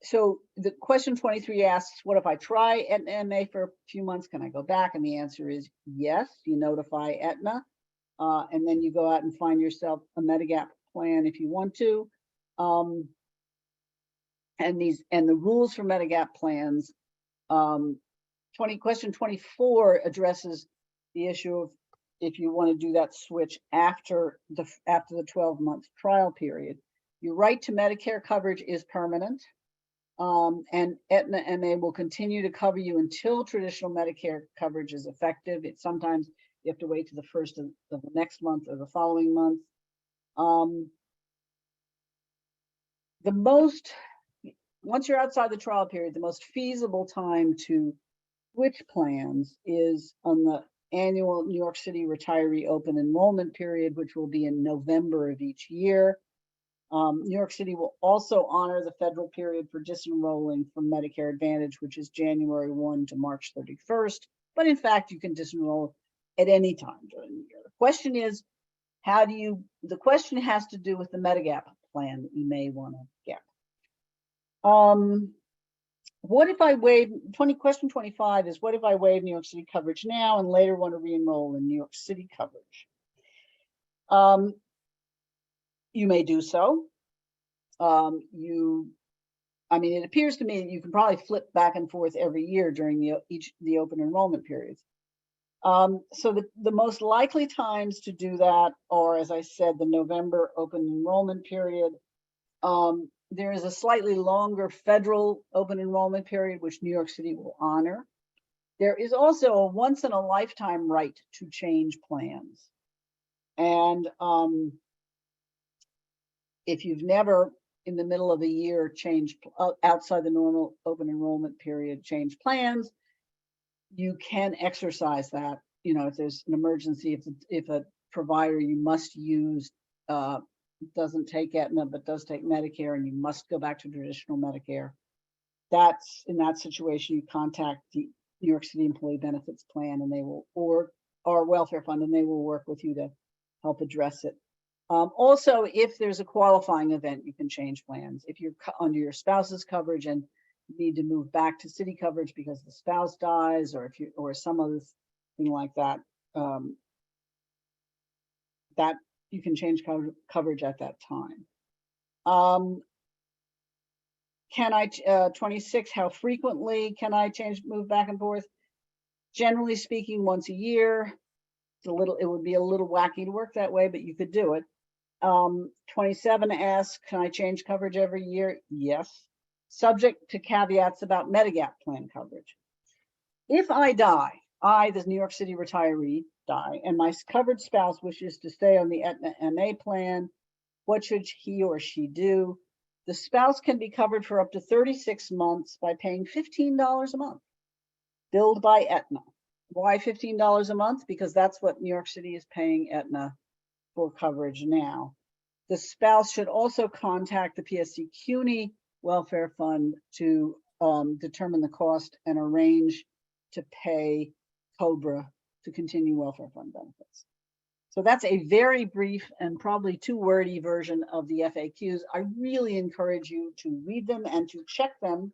Speaker 5: So the question 23 asks, what if I try Aetna MA for a few months? Can I go back? And the answer is yes. You notify Aetna, and then you go out and find yourself a Medigap plan if you want to. And the rules for Medigap plans, question 24 addresses the issue of if you want to do that switch after the 12-month trial period. Your right to Medicare coverage is permanent, and Aetna MA will continue to cover you until traditional Medicare coverage is effective. It's sometimes you have to wait to the first of the next month or the following month. Once you're outside the trial period, the most feasible time to switch plans is on the annual New York City Retiree Open Enrollment period, which will be in November of each year. New York City will also honor the federal period for disenrolling from Medicare Advantage, which is January 1 to March 31st. But in fact, you can disenroll at any time during the year. The question is, the question has to do with the Medigap plan that you may want to get. What if I waive, question 25 is, what if I waive New York City coverage now and later want to re-enroll in New York City coverage? You may do so. It appears to me that you can probably flip back and forth every year during the open enrollment periods. So the most likely times to do that are, as I said, the November open enrollment period. There is a slightly longer federal open enrollment period, which New York City will honor. There is also a once in a lifetime right to change plans. And if you've never in the middle of a year changed outside the normal open enrollment period, change plans, you can exercise that. If there's an emergency, if a provider you must use doesn't take Aetna but does take Medicare and you must go back to traditional Medicare, that's in that situation you contact the New York City Employee Benefits Plan and they will, or our welfare fund, and they will work with you to help address it. Also, if there's a qualifying event, you can change plans. If you're under your spouse's coverage and need to move back to city coverage because the spouse dies, or if you or some other thing like that, that you can change coverage at that time. Can I 26? How frequently can I move back and forth? Generally speaking, once a year. It would be a little wacky to work that way, but you could do it. 27 asks, can I change coverage every year? Yes, subject to caveats about Medigap plan coverage. If I die, the New York City retiree, die, and my covered spouse wishes to stay on the Aetna MA plan, what should he or she do? The spouse can be covered for up to 36 months by paying $15 a month, billed by Aetna. Why $15 a month? Because that's what New York City is paying Aetna for coverage now. The spouse should also contact the PSC CUNY Welfare Fund to determine the cost and arrange to pay COBRA to continue welfare fund benefits. So that's a very brief and probably too wordy version of the FAQs. I really encourage you to read them and to check them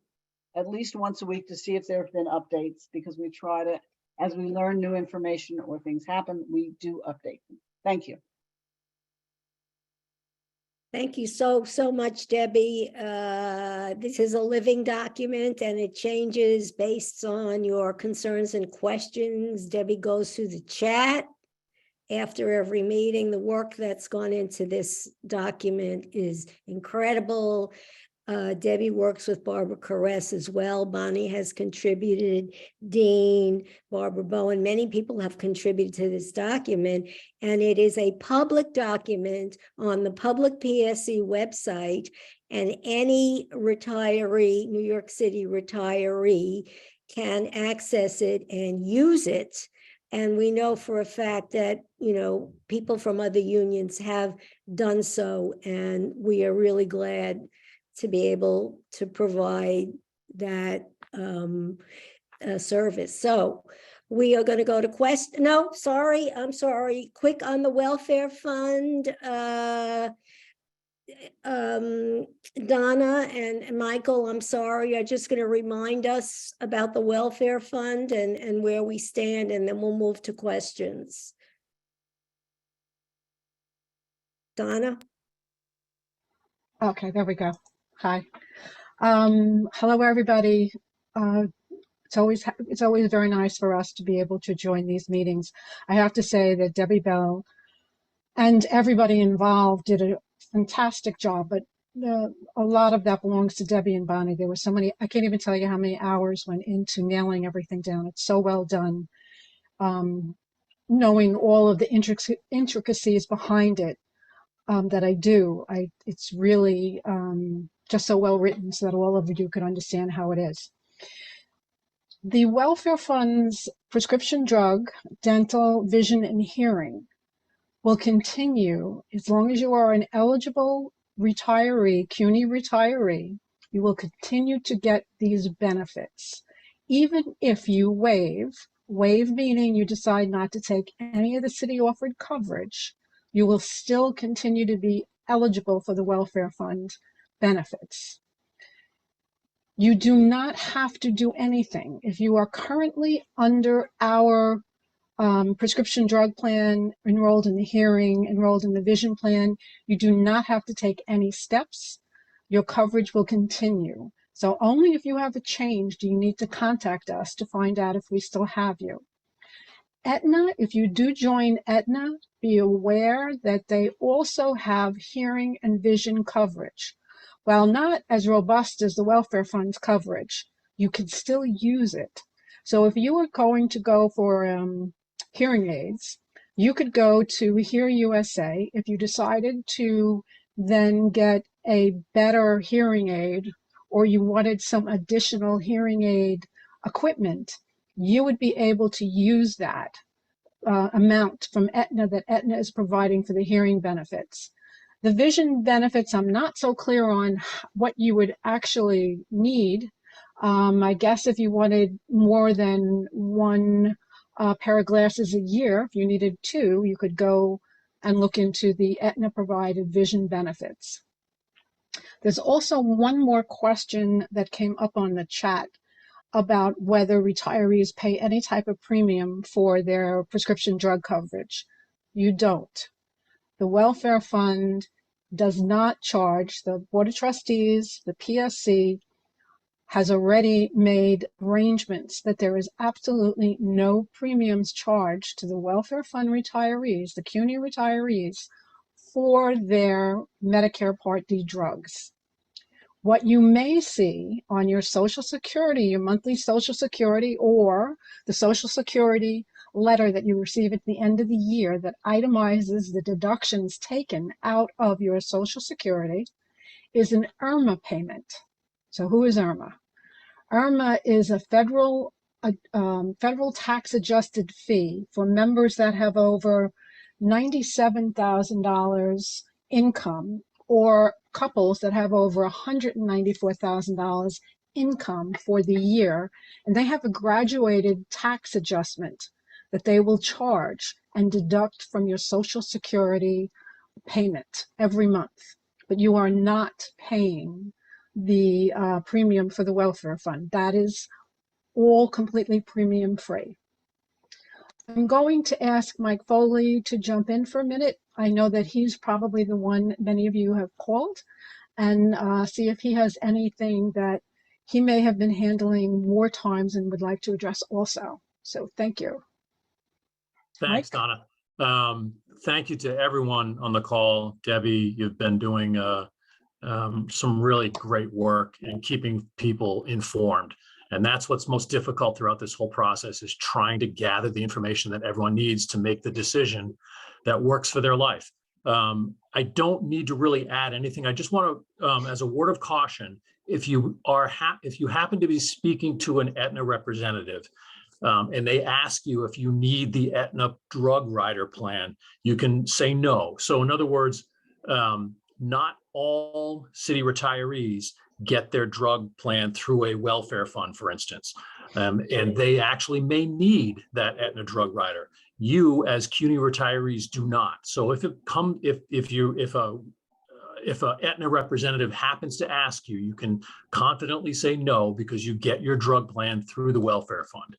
Speaker 5: at least once a week to see if there have been updates, because we try to, as we learn new information or things happen, we do update them. Thank you.
Speaker 1: Thank you so much, Debbie. This is a living document and it changes based on your concerns and questions. Debbie goes through the chat after every meeting. The work that's gone into this document is incredible. Debbie works with Barbara Caress as well. Bonnie has contributed, Dean, Barbara Bowen, many people have contributed to this document, and it is a public document on the public PSC website, and any retiree, New York City retiree, can access it and use it. And we know for a fact that, you know, people from other unions have done so, and we are really glad to be able to provide that service. So we are going to go to I'm sorry, quick on the welfare fund. Donna and Michael, I'm sorry, are just going to remind us about the welfare fund and where we stand, and then we'll move to questions. Donna?
Speaker 6: Okay, there we go. Hi. Hello, everybody. It's always very nice for us to be able to join these meetings. I have to say that Debbie Bell and everybody involved did a fantastic job, but a lot of that belongs to Debbie and Bonnie. There were so many, I can't even tell you how many hours went into nailing everything down. It's so well done. Knowing all of the intricacies behind it that I do, it's really just so well written so that all of you could understand how it is. The welfare fund's prescription drug, dental, vision, and hearing will continue as long as you are an eligible retiree, CUNY retiree. You will continue to get these benefits, even if you waive meaning you decide not to take any of the city offered coverage. You will still continue to be eligible for the welfare fund benefits. You do not have to do anything. If you are currently under our prescription drug plan, enrolled in the hearing, enrolled in the vision plan, you do not have to take any steps. Your coverage will continue. So only if you have a change do you need to contact us to find out if we still have you. Aetna, if you do join Aetna, be aware that they also have hearing and vision coverage. While not as robust as the welfare fund's coverage, you can still use it. So if you are going to go for hearing aids, you could go to Hear USA. If you decided to then get a better hearing aid, or you wanted some additional hearing aid equipment, you would be able to use that amount from Aetna that Aetna is providing for the hearing benefits. The vision benefits, I'm not so clear on what you would actually need. I guess if you wanted more than one pair of glasses a year, if you needed two, you could go and look into the Aetna provided vision benefits. There's also one more question that came up on the chat about whether retirees pay any type of premium for their prescription drug coverage. You don't. The welfare fund does not charge. The Board of Trustees, the PSC, has already made arrangements that there is absolutely no premiums charged to the welfare fund retirees, the CUNY retirees, for their Medicare Part D drugs. What you may see on your Social Security, your monthly Social Security, or the Social Security letter that you receive at the end of the year that itemizes the deductions taken out of your Social Security, is an IRMA payment. So who is IRMA? IRMA is a federal tax adjusted fee for members that have over $97,000 income, or couples that have over $194,000 income for the year, and they have a graduated tax adjustment that they will charge and deduct from your Social Security payment every month. But you are not paying the premium for the welfare fund. That is all completely premium free. I'm going to ask Mike Foley to jump in for a minute. I know that he's probably the one many of you have called, and see if he has anything that he may have been handling more times and would like to address also. So thank you.
Speaker 7: Thanks,
Speaker 6: Mike?
Speaker 7: Donna. Thank you to everyone on the call. Debbie, you've been doing some really great work in keeping people informed. And that's what's most difficult throughout this whole process, is trying to gather the information that everyone needs to make the decision that works for their life. I don't need to really add anything. I just want to, as a word of caution, if you happen to be speaking to an Aetna representative, and they ask you if you need the Aetna drug rider plan, you can say no. So in other words, not all city retirees get their drug plan through a welfare fund, for instance, and they actually may need that Aetna drug rider. You, as CUNY retirees, do not. So if a Aetna representative happens to ask you, you can confidently say no, because you get your drug plan through the welfare fund.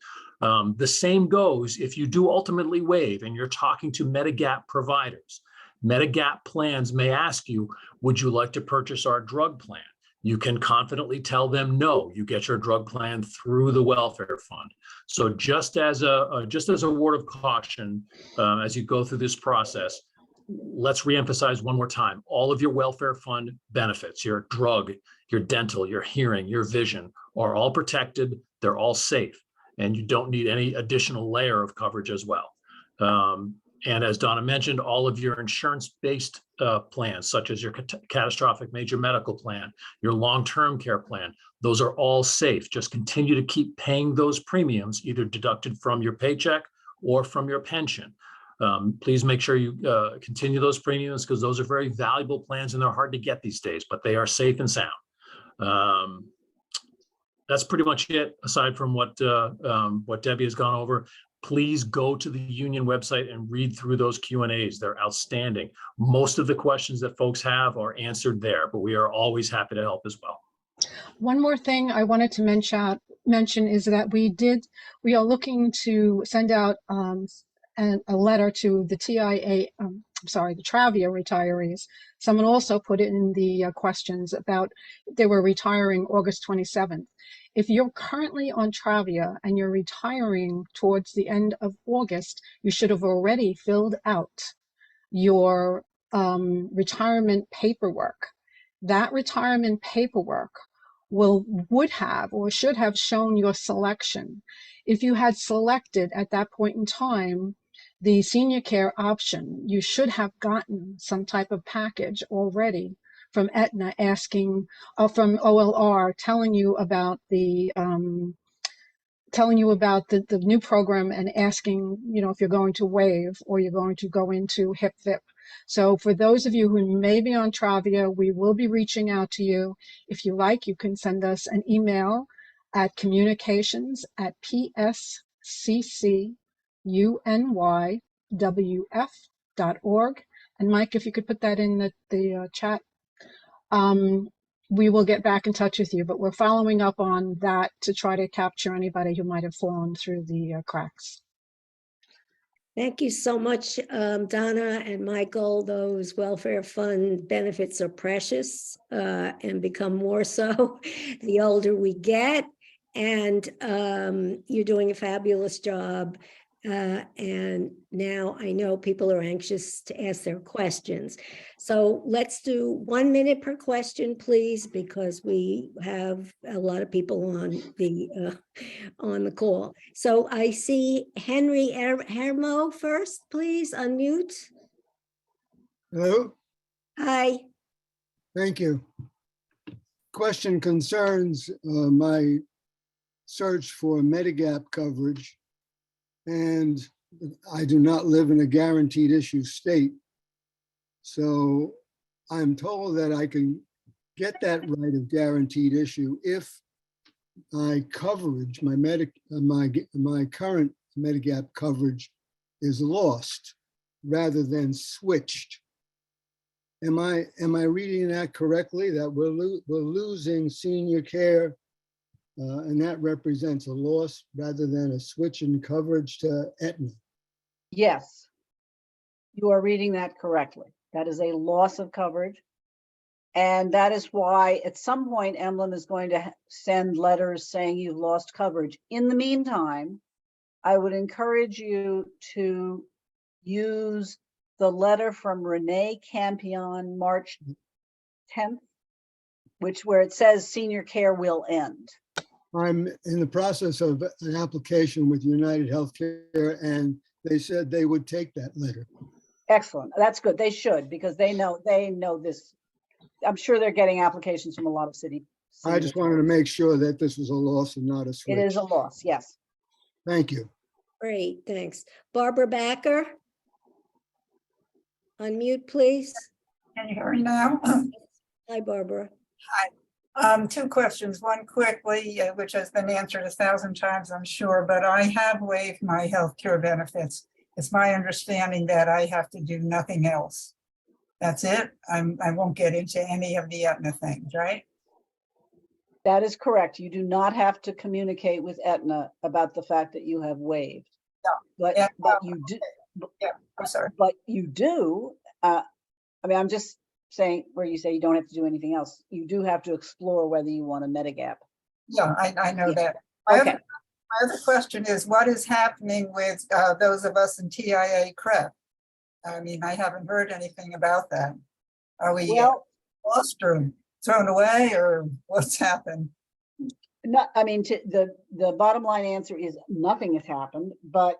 Speaker 7: The same goes if you do ultimately waive and you're talking to Medigap providers. Medigap plans may ask you, would you like to purchase our drug plan? You can confidently tell them no, you get your drug plan through the welfare fund. So just as a word of caution, as you go through this process, let's reemphasize one more time, all of your welfare fund benefits, your drug, your dental, your hearing, your vision, are all protected, they're all safe, and you don't need any additional layer of coverage as well. And as Donna mentioned, all of your insurance-based plans, such as your catastrophic major medical plan, your long-term care plan, those are all safe. Just continue to keep paying those premiums, either deducted from your paycheck or from your pension. Please make sure you continue those premiums, because those are very valuable plans and they're hard to get these days, but they are safe and sound. That's pretty much it, aside from what Debbie has gone over. Please go to the union website and read through those Q&As. They're outstanding. Most of the questions that folks have are answered there, but we are always happy to help as well.
Speaker 6: One more thing I wanted to mention is that we are looking to send out a letter to the the Travia retirees. Someone also put in the questions about they were retiring August 27th. If you're currently on Travia and you're retiring towards the end of August, you should have already filled out your retirement paperwork. That retirement paperwork would have or should have shown your selection. If you had selected at that point in time the senior care option, you should have gotten some type of package already from Aetna asking, from OLR telling you about the new program and asking, if you're going to waive or you're going to go into HIP-VIP. So for those of you who may be on Travia, we will be reaching out to you. If you like, you can send us an email at communications@psccunyWF.org. And Mike, if you could put that in the chat, we will get back in touch with you, but we're following up on that to try to capture anybody who might have fallen through the cracks.
Speaker 1: Thank you so much, Donna and Michael. Those welfare fund benefits are precious and become more so the older we get. And you're doing a fabulous job. And now I know people are anxious to ask their questions. So let's do 1 minute per question, please, because we have a lot of people on the call. So I see Henry Hermo first, please unmute.
Speaker 8: Hello,
Speaker 1: Hi.
Speaker 8: thank you. Question concerns my search for Medigap coverage, and I do not live in a guaranteed issue state. So I'm told that I can get that right of guaranteed issue if my coverage, my current Medigap coverage is lost rather than switched. Am I reading that correctly? That we're losing senior care, and that represents a loss rather than a switch in coverage to Aetna?
Speaker 5: Yes, you are reading that correctly. That is a loss of coverage. And that is why at some point Emblem is going to send letters saying you've lost coverage. In the meantime, I would encourage you to use the letter from Renee Campion, March 10th, where it says senior care will end.
Speaker 8: I'm in the process of an application with United Healthcare, and they said they would take that letter.
Speaker 5: Excellent. That's good. They should, because they know this. I'm sure they're getting applications from a lot of city.
Speaker 8: I just wanted to make sure that this was a loss and not a switch.
Speaker 5: It is a loss, yes.
Speaker 8: Thank you.
Speaker 1: Great, thanks. Barbara Backer. Unmute, please.
Speaker 9: Can you hear me now?
Speaker 1: Hi, Barbara.
Speaker 9: Hi. 2 questions. One quickly, which has been answered 1,000 times, I'm sure, but I have waived my health care benefits. It's my understanding that I have to do nothing else. That's it. I won't get into any of the Aetna things, right?
Speaker 5: That is correct. You do not have to communicate with Aetna about the fact that you have waived.
Speaker 9: No.
Speaker 5: But you do.
Speaker 9: Yeah, I'm sorry.
Speaker 5: But you do. I mean, I'm just saying where you say you don't have to do anything else. You do have to explore whether you want a Medigap.
Speaker 9: Yeah, I know that.
Speaker 5: Okay.
Speaker 9: My other question is, what is happening with those of us in TIA CREP? I mean, I haven't heard anything about that. Are we lost or thrown away, or what's happened?
Speaker 5: I mean, the bottom line answer is nothing has happened, but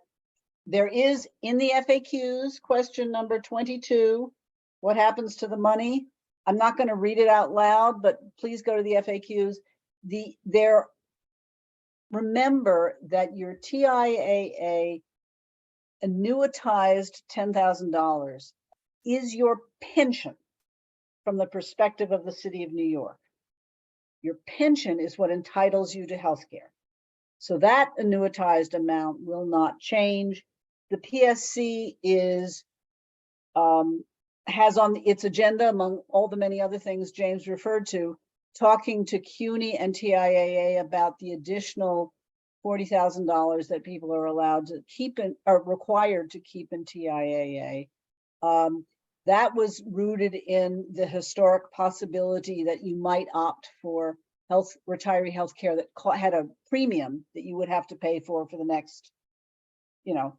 Speaker 5: there is in the FAQs, question number 22, what happens to the money? I'm not going to read it out loud, but please go to the FAQs. Remember that your TIAA annuitized $10,000 is your pension from the perspective of the city of New York. Your pension is what entitles you to health care. So that annuitized amount will not change. The PSC has on its agenda, among all the many other things James referred to, talking to CUNY and TIAA about the additional $40,000 that people are allowed to keep in, are required to keep in TIAA. That was rooted in the historic possibility that you might opt for retiree health care that had a premium that you would have to pay for the next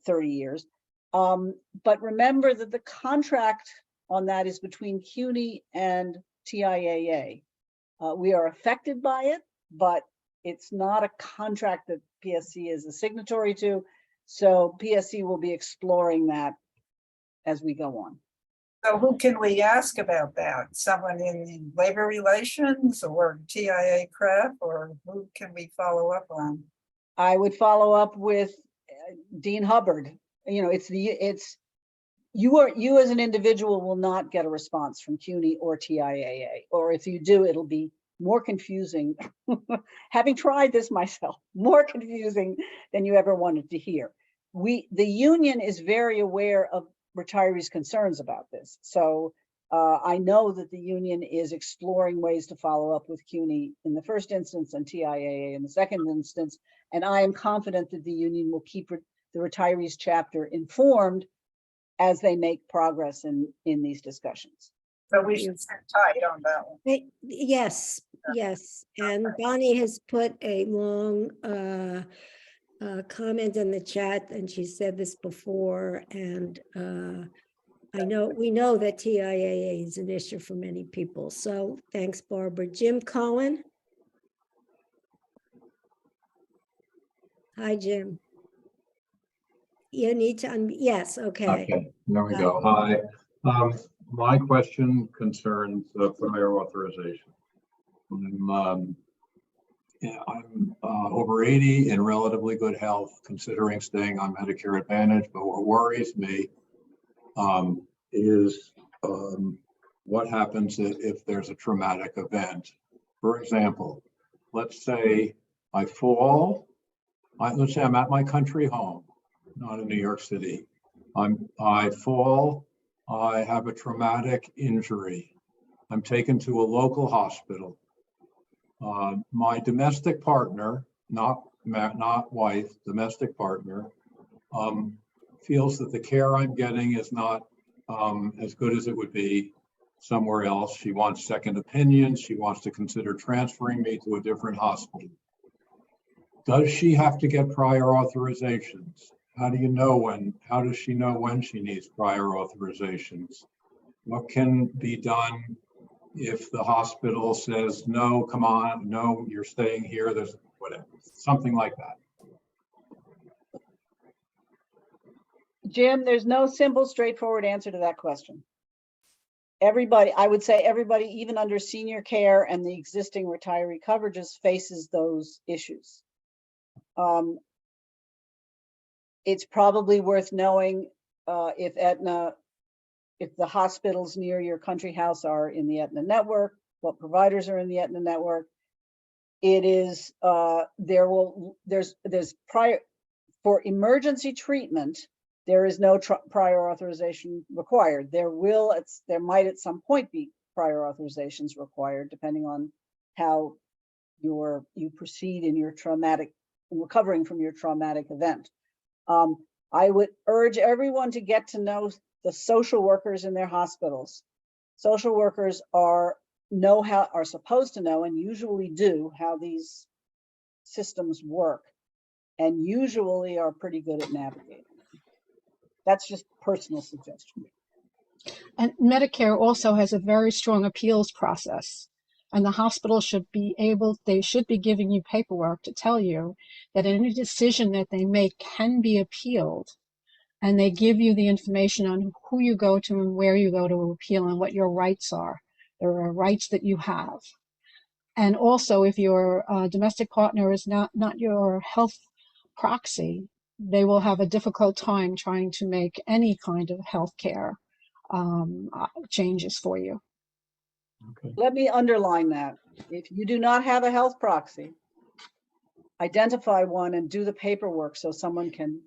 Speaker 5: 30 years. But remember that the contract on that is between CUNY and TIAA. We are affected by it, but it's not a contract that PSC is a signatory to. So PSC will be exploring that as we go on.
Speaker 9: So who can we ask about that? Someone in labor relations or TIA CREP, or who can we follow up on?
Speaker 5: I would follow up with Dean Hubbard. You as an individual will not get a response from CUNY or TIAA, or if you do, it'll be more confusing. Having tried this myself, more confusing than you ever wanted to hear. The union is very aware of retirees' concerns about this. So I know that the union is exploring ways to follow up with CUNY in the first instance and TIAA in the second instance. And I am confident that the union will keep the retirees chapter informed as they make progress in these discussions.
Speaker 9: So we should sit tight on that one.
Speaker 1: Yes, yes. And Bonnie has put a long comment in the chat, and she said this before, and we know that TIAA is an issue for many people. So thanks, Barbara. Jim Cohen. Hi, Jim. You need to, yes, okay.
Speaker 10: Okay, there we go. Hi. My question concerns prior authorization. I'm over 80 in relatively good health, considering staying on Medicare Advantage, but what worries me is what happens if there's a traumatic event. For example, let's say I fall, let's say I'm at my country home, not in New York City. I fall, I have a traumatic injury. I'm taken to a local hospital. My domestic partner, not wife, domestic partner, feels that the care I'm getting is not as good as it would be somewhere else. She wants second opinions. She wants to consider transferring me to a different hospital. Does she have to get prior authorizations? How do you know when? How does she know when she needs prior authorizations? What can be done if the hospital says, no, come on, no, you're staying here, there's whatever, something like that?
Speaker 5: Jim, there's no simple, straightforward answer to that question. Everybody, I would say everybody, even under senior care and the existing retiree coverages, faces those issues. It's probably worth knowing if the hospitals near your country house are in the Aetna network, what providers are in the Aetna network. It is there's prior for emergency treatment. There is no prior authorization required. There might at some point be prior authorizations required, depending on how you proceed in your recovering from your traumatic event. I would urge everyone to get to know the social workers in their hospitals. Social workers are supposed to know, and usually do, how these systems work, and usually are pretty good at navigating. That's just personal suggestion.
Speaker 6: And Medicare also has a very strong appeals process. And the hospital should be giving you paperwork to tell you that any decision that they make can be appealed. And they give you the information on who you go to and where you go to appeal and what your rights are. There are rights that you have. And also, if your domestic partner is not your health proxy, they will have a difficult time trying to make any kind of health care changes for you.
Speaker 10: Okay.
Speaker 5: Let me underline that. If you do not have a health proxy, identify one and do the paperwork so someone can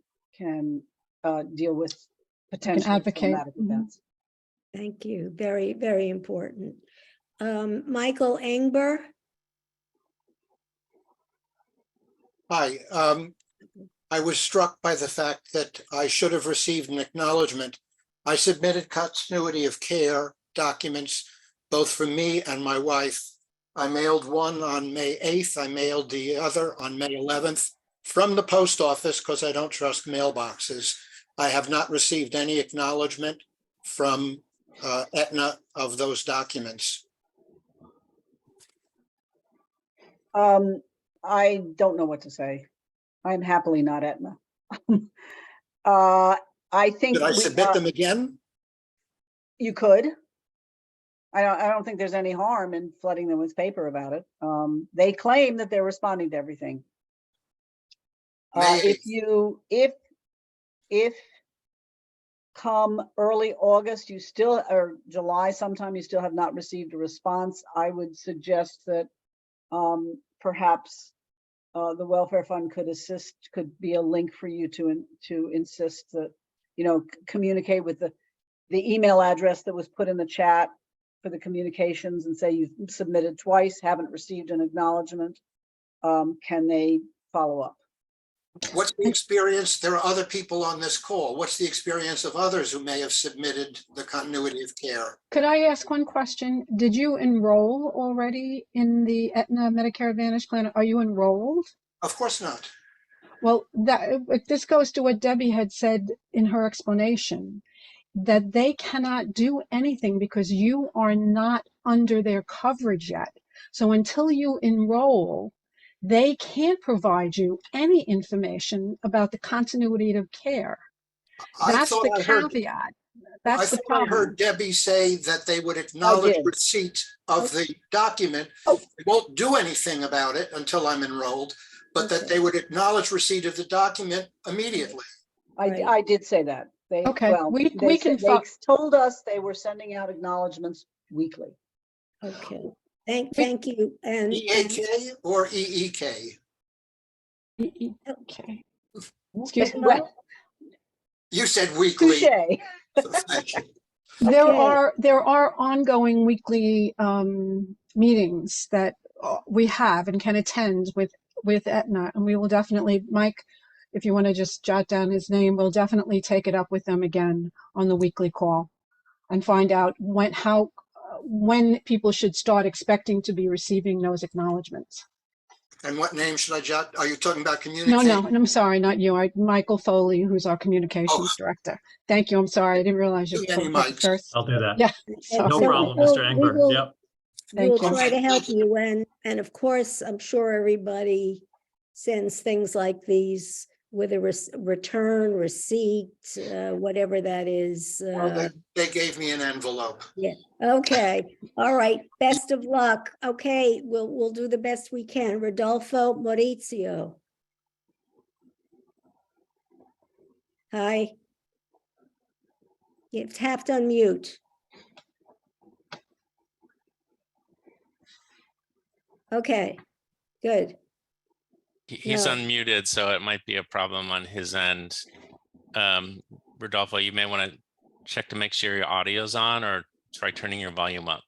Speaker 5: deal with potential traumatic events.
Speaker 1: Thank you. Very, very important. Michael Engber.
Speaker 11: Hi. I was struck by the fact that I should have received an acknowledgement. I submitted continuity of care documents, both from me and my wife. I mailed one on May 8th. I mailed the other on May 11th from the post office because I don't trust mailboxes. I have not received any acknowledgement from Aetna of those documents.
Speaker 5: I don't know what to say. I'm happily not Aetna. I think
Speaker 11: Did I submit them again?
Speaker 5: You could. I don't think there's any harm in flooding them with paper about it. They claim that they're responding to everything. If come early August, or July sometime, you still have not received a response, I would suggest that perhaps the welfare fund could be a link for you to insist that, communicate with the the email address that was put in the chat for the communications and say you've submitted twice, haven't received an acknowledgement, can they follow up?
Speaker 11: What's the experience? There are other people on this call. What's the experience of others who may have submitted the continuity of care?
Speaker 6: Could I ask one question? Did you enroll already in the Aetna Medicare Advantage plan? Are you enrolled?
Speaker 11: Of course not.
Speaker 6: Well, this goes to what Debbie had said in her explanation, that they cannot do anything because you are not under their coverage yet. So until you enroll, they can't provide you any information about the continuity of care. That's the caveat. That's the
Speaker 11: I heard
Speaker 6: problem.
Speaker 11: Debbie say that they would acknowledge
Speaker 5: did.
Speaker 11: receipt of the document.
Speaker 5: Oh.
Speaker 11: They won't do anything about it until I'm enrolled, but that
Speaker 1: Okay.
Speaker 11: they would acknowledge receipt of the document immediately.
Speaker 1: Right.
Speaker 5: I did say that. They,
Speaker 6: Okay,
Speaker 5: well,
Speaker 6: we
Speaker 5: they
Speaker 6: can
Speaker 5: said- they told us they were sending out acknowledgements weekly.
Speaker 1: Okay, thank you. And
Speaker 11: EAK or EEK?
Speaker 6: Okay. Excuse me.
Speaker 5: Well,
Speaker 11: You said weekly.
Speaker 5: touche.
Speaker 11: Thank you.
Speaker 1: Okay.
Speaker 6: There are ongoing weekly meetings that we have and can attend with Aetna, and we will definitely, Mike, if you want to just jot down his name, we'll definitely take it up with them again on the weekly call and find out when people should start expecting to be receiving those acknowledgements.
Speaker 11: And what name should I jot? Are you talking about
Speaker 6: No,
Speaker 11: communication?
Speaker 6: no, and I'm sorry, not you. Michael Foley, who's our communications director. Thank you. I'm sorry. I didn't realize you
Speaker 11: Too many
Speaker 6: put it
Speaker 11: mics.
Speaker 6: first.
Speaker 7: I'll do that.
Speaker 6: Yeah.
Speaker 1: And
Speaker 7: No
Speaker 1: so
Speaker 7: problem,
Speaker 1: we will-
Speaker 7: Mr.
Speaker 1: we
Speaker 7: Engberg.
Speaker 1: will-
Speaker 7: Yep.
Speaker 1: We will
Speaker 6: Thank you.
Speaker 1: try to help
Speaker 11: Thank
Speaker 1: you, and of course, I'm sure everybody sends things like these with a return receipt, whatever that is.
Speaker 11: Well, they gave me an envelope.
Speaker 1: Yeah, okay, all right, best of luck. Okay, we'll do the best we can. Rodolfo Maurizio. Hi. You have to unmute. Okay, good.
Speaker 3: He's
Speaker 1: No.
Speaker 3: unmuted, so it might be a problem on his end. Rodolfo, you may want to check to make sure your audio's on, or try turning your volume up.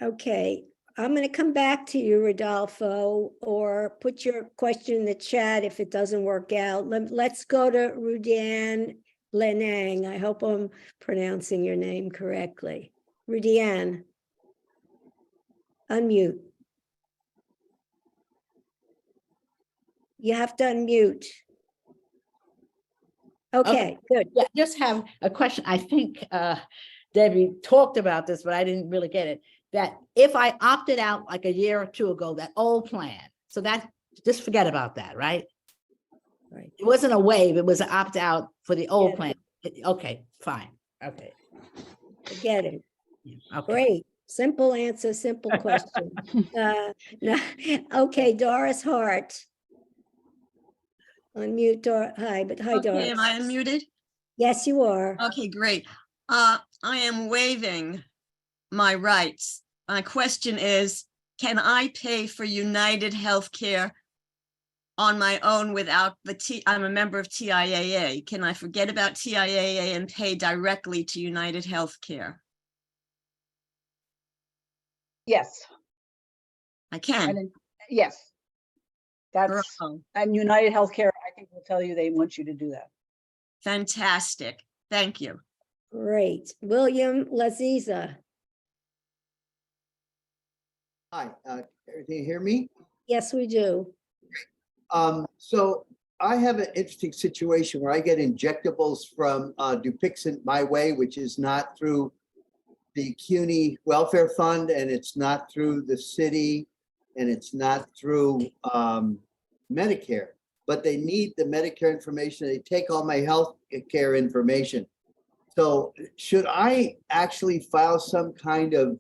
Speaker 1: Okay, I'm going to come back to you, Rodolfo, or put your question in the chat if it doesn't work out. Let's go to Rudian Lenang. I hope I'm pronouncing your name correctly. Rudian, unmute. You have to unmute. Okay, good.
Speaker 12: Yeah, just have a question. I think Debbie talked about this, but I didn't really get it. That if I opted out like a year or two ago, that old plan, so that just forget about that, right?
Speaker 1: Right.
Speaker 12: It wasn't a waive, it was an opt out for the old
Speaker 1: Yeah.
Speaker 12: plan. Okay, fine. Okay.
Speaker 1: I get it.
Speaker 12: Okay.
Speaker 1: Great. Simple answer, simple question. No, okay, Doris Hart. Unmute, hi,
Speaker 13: Okay,
Speaker 1: Doris.
Speaker 13: am I unmuted?
Speaker 1: Yes, you are.
Speaker 13: Okay, great. I am waiving my rights. My question is, can I pay for United Healthcare on my own without I'm a member of TIAA. Can I forget about TIAA and pay directly to United Healthcare?
Speaker 5: Yes,
Speaker 13: I can.
Speaker 5: yes. That's,
Speaker 13: Bravo.
Speaker 5: and United Healthcare, I think will tell you they want you to do that.
Speaker 13: Fantastic. Thank you.
Speaker 1: Great. William Laziza.
Speaker 14: Hi, can you hear me?
Speaker 1: Yes, we do.
Speaker 14: So I have an interesting situation where I get injectables from Dupixent My Way, which is not through the CUNY Welfare Fund, and it's not through the city, and it's not through Medicare, but they need the Medicare information. They take all my health care information. So should I actually file some kind of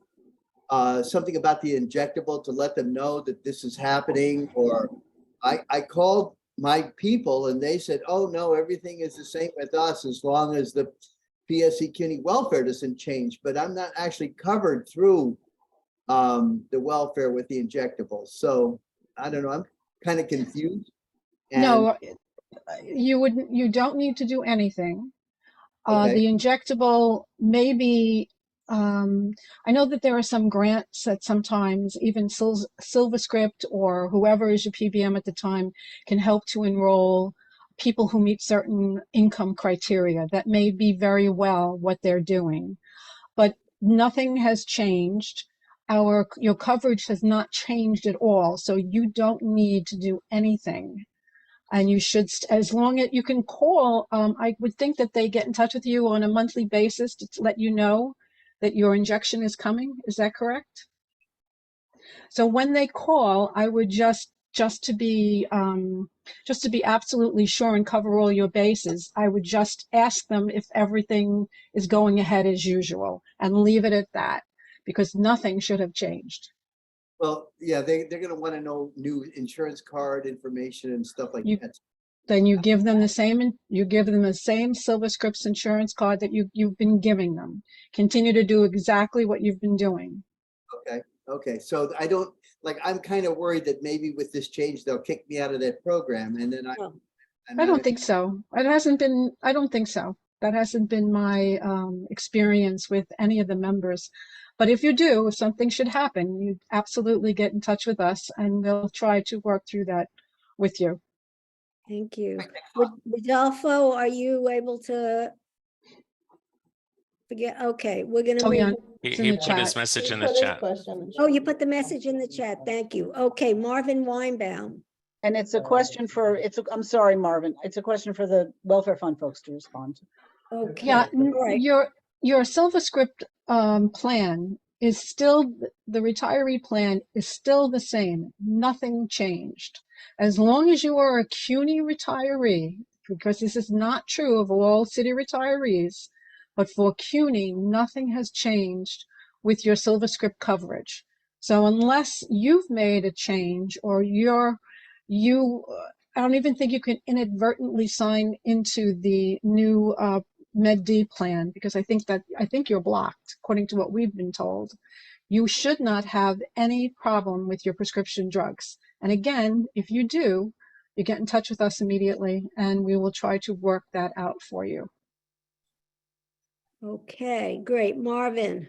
Speaker 14: something about the injectable to let them know that this is happening? Or I called my people and they said, oh no, everything is the same with us as long as the PSC CUNY welfare doesn't change, but I'm not actually covered through the welfare with the injectables. So I don't know, I'm kind of confused.
Speaker 6: No, you don't need to do anything.
Speaker 14: Okay.
Speaker 6: The injectable maybe, I know that there are some grants that sometimes even SilverScript or whoever is your PBM at the time can help to enroll people who meet certain income criteria. That may be very well what they're doing, but nothing has changed. Your coverage has not changed at all, so you don't need to do anything. And you should, as long as you can call, I would think that they get in touch with you on a monthly basis to let you know that your injection is coming. Is that correct? So when they call, I would just to be absolutely sure and cover all your bases, I would just ask them if everything is going ahead as usual and leave it at that, because nothing should have changed.
Speaker 14: Well, yeah, they're gonna want to know new insurance card information and stuff like that.
Speaker 6: Then you give them the same SilverScript insurance card that you've been giving them. Continue to do exactly what you've been doing.
Speaker 14: Okay. So I don't, like, I'm kind of worried that maybe with this change, they'll kick me out of that program and then
Speaker 6: I don't think so. I don't think so. That hasn't been my experience with any of the members. But if you do, if something should happen, you absolutely get in touch with us and we'll try to work through that with you.
Speaker 1: Thank you. Rodolfo, are you able to forget? Okay, we're gonna
Speaker 6: Oh,
Speaker 1: move.
Speaker 6: yeah.
Speaker 3: He
Speaker 6: It's in the
Speaker 3: put his
Speaker 6: chat.
Speaker 3: message in the chat.
Speaker 1: Oh, you put the message in the chat. Thank you. Okay, Marvin Weinbaum.
Speaker 5: And it's a question for, I'm sorry, Marvin, it's a question for the welfare fund folks to respond to.
Speaker 1: Okay.
Speaker 6: Yeah,
Speaker 1: All right.
Speaker 6: your SilverScript plan is still, the retiree plan is still the same. Nothing changed. As long as you are a CUNY retiree, because this is not true of all city retirees, but for CUNY, nothing has changed with your SilverScript coverage. So unless you've made a change or I don't even think you can inadvertently sign into the new Med D plan, because I think you're blocked according to what we've been told. You should not have any problem with your prescription drugs. And again, if you do, you get in touch with us immediately and we will try to work that out for you.
Speaker 1: Okay, great. Marvin.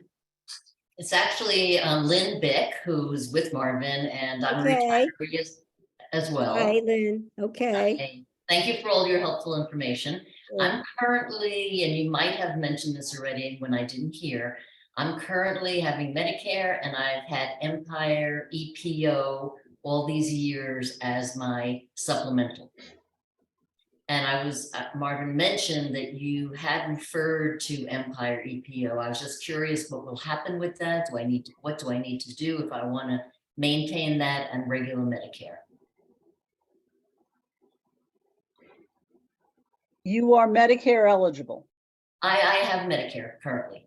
Speaker 15: It's actually Lynn Bick, who's with Marvin, and I'm
Speaker 1: Okay.
Speaker 15: a retiree as well.
Speaker 1: Hi, Lynn. Okay.
Speaker 15: Okay. Thank you for all your helpful information.
Speaker 1: Sure.
Speaker 15: I'm currently, and you might have mentioned this already when I didn't hear, I'm currently having Medicare and I've had Empire EPO all these years as my supplemental. And I was, Marvin mentioned that you had referred to Empire EPO. I was just curious what will happen with that. What do I need to do if I want to maintain that and regular Medicare?
Speaker 5: You are Medicare eligible.
Speaker 15: I have Medicare currently.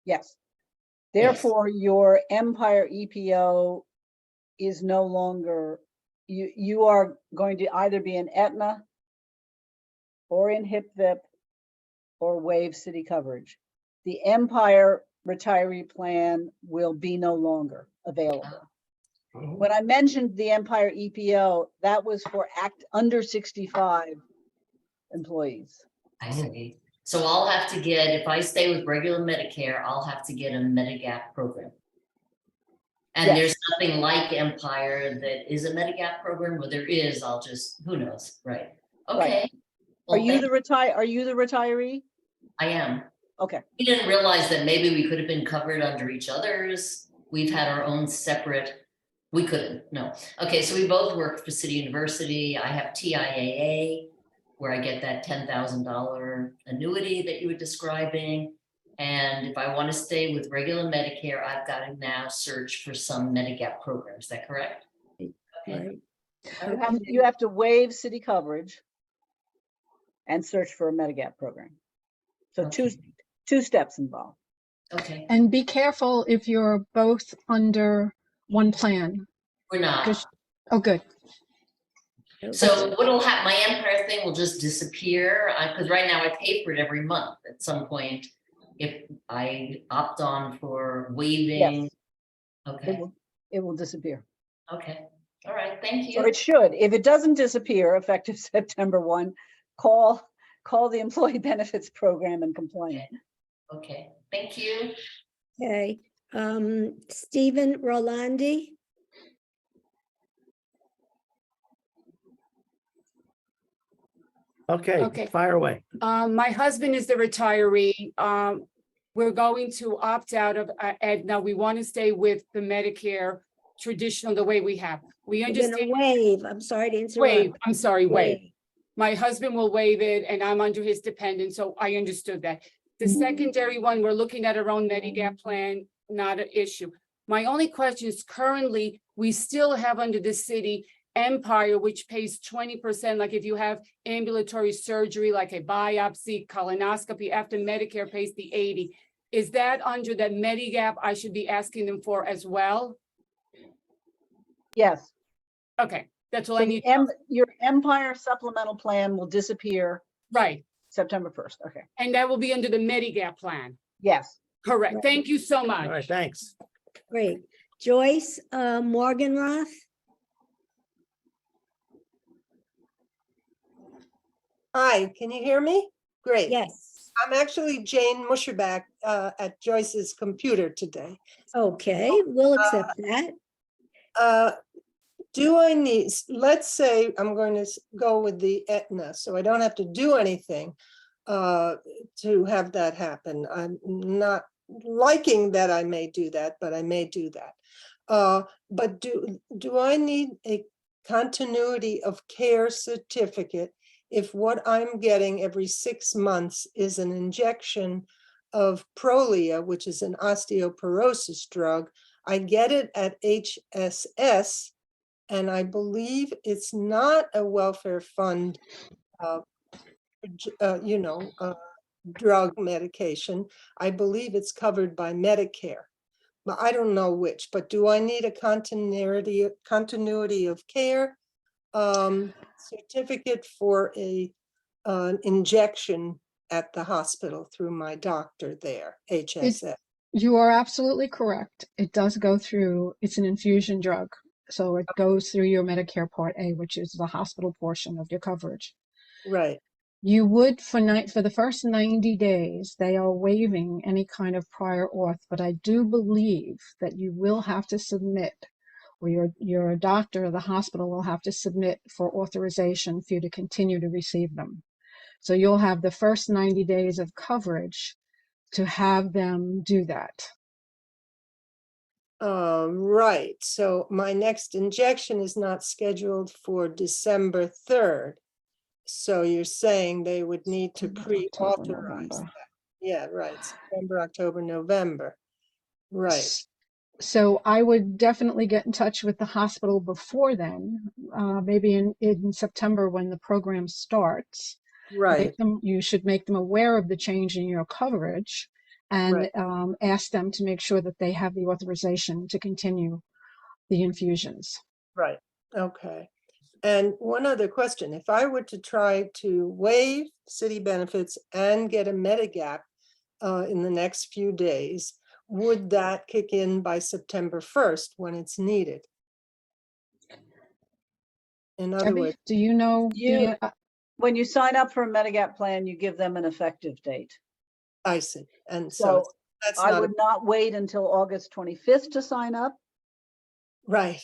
Speaker 5: Yes. Therefore, your Empire EPO is no longer, you are going to either be in Aetna or in HIPVIP or waive city coverage. The Empire retiree plan will be no longer available. When I mentioned the Empire EPO, that was for under 65 employees.
Speaker 15: I see. So I'll have to get, if I stay with regular Medicare, I'll have to get a Medigap program. And
Speaker 5: Yes.
Speaker 15: There's nothing like Empire that is a Medigap program, but there is, I'll just, who knows, right? Okay.
Speaker 5: Right.
Speaker 15: Well,
Speaker 5: Are you the retiree?
Speaker 15: I am.
Speaker 5: Okay.
Speaker 15: We didn't realize that maybe we could have been covered under each other's. We've had our own separate, we couldn't, no. Okay, so we both work for City University. I have TIAA, where I get that $10,000 annuity that you were describing. And if I want to stay with regular Medicare, I've got to now search for some Medigap program. Is that correct? Okay.
Speaker 1: Right.
Speaker 5: You have to waive city coverage and search for a Medigap program. So
Speaker 15: Okay.
Speaker 5: two steps involved.
Speaker 15: Okay.
Speaker 6: And be careful if you're both under one plan.
Speaker 15: We're not.
Speaker 6: Oh, good.
Speaker 15: So what'll happen, my Empire thing will just disappear because right now I pay for it every month. At some point, if I opt on for waiving,
Speaker 5: Yes.
Speaker 15: okay,
Speaker 5: It will disappear.
Speaker 15: okay. All right, thank
Speaker 5: So
Speaker 15: you.
Speaker 5: it should. If it doesn't disappear effective September 1, call the Employee Benefits Program and complain.
Speaker 15: Okay, thank you.
Speaker 1: Okay, Stephen Rolandi.
Speaker 16: Okay, fire away.
Speaker 17: My husband is the retiree. We're going to opt out of Aetna. We want to stay with the Medicare traditional, the way we have. We
Speaker 1: You're gonna
Speaker 17: understand.
Speaker 1: waive. I'm sorry to interrupt.
Speaker 17: Waive, I'm sorry, waive.
Speaker 1: Waive.
Speaker 17: My husband will waive it and I'm under his dependent, so I understood that. The secondary one, we're looking at our own Medigap plan, not an issue. My only question is currently, we still have under the city Empire, which pays 20%, like if you have ambulatory surgery, like a biopsy, colonoscopy, after Medicare pays the 80. Is that under that Medigap I should be asking them for as well?
Speaker 5: Yes.
Speaker 17: Okay, that's all
Speaker 5: So
Speaker 17: I need.
Speaker 5: your Empire supplemental plan will disappear
Speaker 17: Right.
Speaker 5: September 1st. Okay.
Speaker 17: And that will be under the Medigap plan.
Speaker 5: Yes.
Speaker 17: Correct.
Speaker 1: Right.
Speaker 17: Thank you so much.
Speaker 16: All right, thanks.
Speaker 1: Great. Joyce Morganroth.
Speaker 18: Hi, can you hear me? Great.
Speaker 1: Yes.
Speaker 18: I'm actually Jane Musherback at Joyce's computer today.
Speaker 1: Okay, we'll accept that.
Speaker 18: Do I need, let's say I'm going to go with the Aetna, so I don't have to do anything to have that happen. I'm not liking that I may do that, but I may do that. But do I need a continuity of care certificate if what I'm getting every 6 months is an injection of Prolia, which is an osteoporosis drug? I get it at HSS, and I believe it's not a welfare fund, drug medication. I believe it's covered by Medicare, but I don't know which. But do I need a continuity of care certificate for an injection at the hospital through my doctor there, HSS?
Speaker 6: You are absolutely correct. It does go through, it's an infusion drug. So it goes through your Medicare Part A, which is the hospital portion of your coverage.
Speaker 18: Right.
Speaker 6: You would, for the first 90 days, they are waiving any kind of prior auth, but I do believe that you will have to submit, or your doctor or the hospital will have to submit for authorization for you to continue to receive them. So you'll have the first 90 days of coverage to have them do that.
Speaker 18: Right. So my next injection is not scheduled for December 3rd. So you're saying they would need to pre-authorize that. Yeah, right. September, October, November. Right.
Speaker 6: So I would definitely get in touch with the hospital before then, maybe in September when the program starts.
Speaker 18: Right.
Speaker 6: You should make them aware of the change in your coverage and ask them to make sure that they have the authorization to continue the infusions.
Speaker 18: Right. Okay. And one other question, if I were to try to waive city benefits and get a Medigap in the next few days, would that kick in by September 1st when it's needed? In other words,
Speaker 6: do you know?
Speaker 5: When you sign up for a Medigap plan, you give them an effective date.
Speaker 18: I see. And
Speaker 5: So
Speaker 18: that's
Speaker 5: I would not wait until August 25th to sign up.
Speaker 18: Right.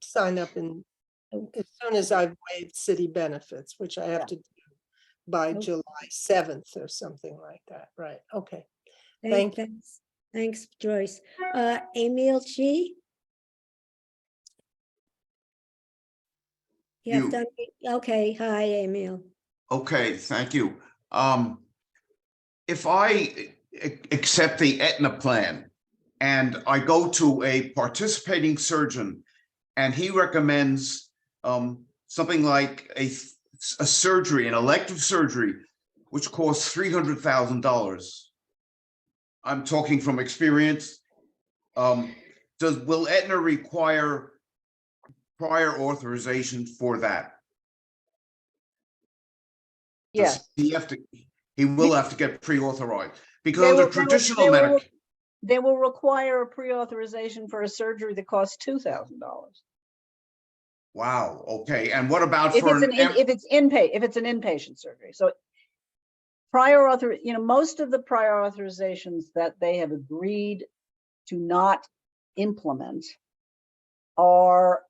Speaker 18: Sign up as soon as I've waived city benefits, which I have to do by July 7th or something like that. Right. Okay. Thank you.
Speaker 1: Thanks, Joyce. Emil Chi? Okay. Hi, Emil.
Speaker 19: Okay, thank you. If I accept the Aetna plan and I go to a participating surgeon and he recommends something like a surgery, an elective surgery, which costs $300,000. I'm talking from experience. Will Aetna require prior authorization for that?
Speaker 5: Yes.
Speaker 19: He will have to get pre-authorized because under traditional Medicare.
Speaker 5: They will require a pre-authorization for a surgery that costs $2,000.
Speaker 19: Wow, okay. And what about
Speaker 5: If
Speaker 19: for
Speaker 5: it's
Speaker 19: an,
Speaker 5: if it's an inpatient surgery. So most of the prior authorizations that they have agreed to not implement are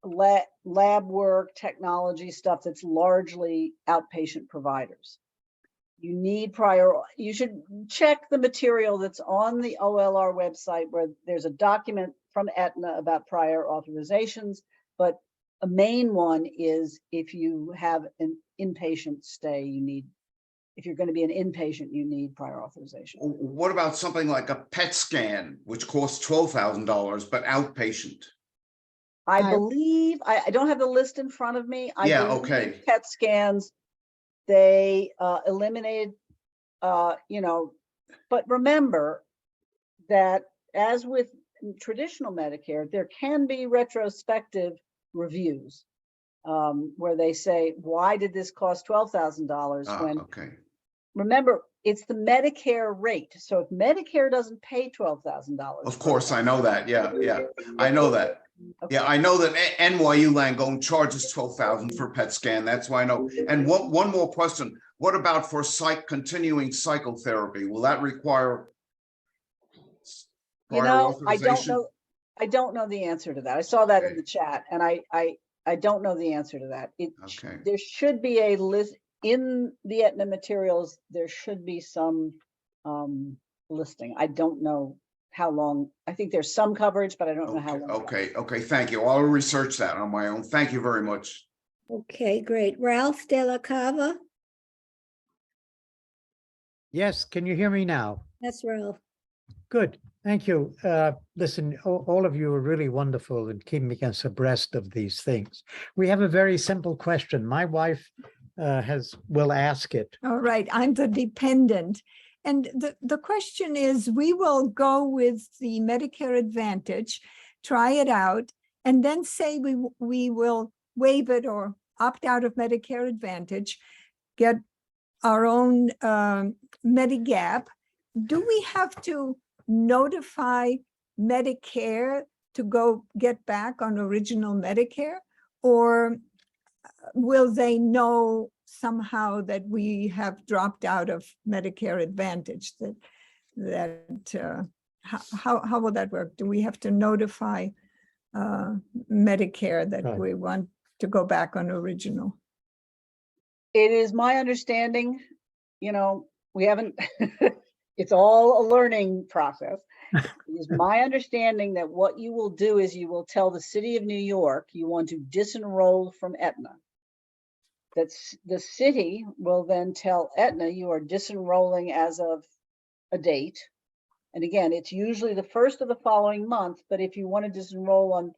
Speaker 5: lab work, technology stuff that's largely outpatient providers. You need you should check the material that's on the OLR website where there's a document from Aetna about prior authorizations, but a main one is if you have an inpatient stay, if you're going to be an inpatient, you need prior authorization.
Speaker 19: what about something like a PET scan, which costs $12,000, but outpatient?
Speaker 5: I believe, I don't have the list in front of me. I
Speaker 19: Yeah,
Speaker 5: believe
Speaker 19: okay.
Speaker 5: PET scans, they eliminated, but remember that as with traditional Medicare, there can be retrospective reviews where they say, why did this cost $12,000 when,
Speaker 19: Okay.
Speaker 5: remember, it's the Medicare rate. So if Medicare doesn't pay $12,000.
Speaker 19: Of course, I know that. Yeah, I know that.
Speaker 5: Okay.
Speaker 19: Yeah, I know that NYU Langone charges $12,000 for PET scan. That's why I know. And one more question. What about for continuing psychotherapy? Will that require prior authorization?
Speaker 5: I don't know the answer to that. I saw that in the chat, and I don't know the answer to that. There should be a list in the Aetna materials. There should be some listing. I don't know how long. I think there's some coverage, but I don't know how long.
Speaker 19: Okay, thank you. I'll research that on my own. Thank you very much.
Speaker 1: Okay, great. Ralph De La Cava?
Speaker 20: Yes, can you hear me now?
Speaker 1: That's Ralph.
Speaker 20: Good, thank you. Listen, all of you are really wonderful in keeping us abreast of these things. We have a very simple question. My wife will ask it.
Speaker 17: All right, I'm the dependent. And the question is, we will go with the Medicare Advantage, try it out, and then say we will waive it or opt out of Medicare Advantage, get our own Medigap. Do we have to notify Medicare to go get back on original Medicare? Or will they know somehow that we have dropped out of Medicare Advantage? How will that work? Do we have to notify Medicare that we want to go back on original?
Speaker 5: It is my understanding, we haven't, it's all a learning process. It is my understanding that what you will do is you will tell the city of New York you want to disenroll from Aetna. That's the city will then tell Aetna you are disenrolling as of a date. And again, it's usually the first of the following month, but if you want to disenroll on,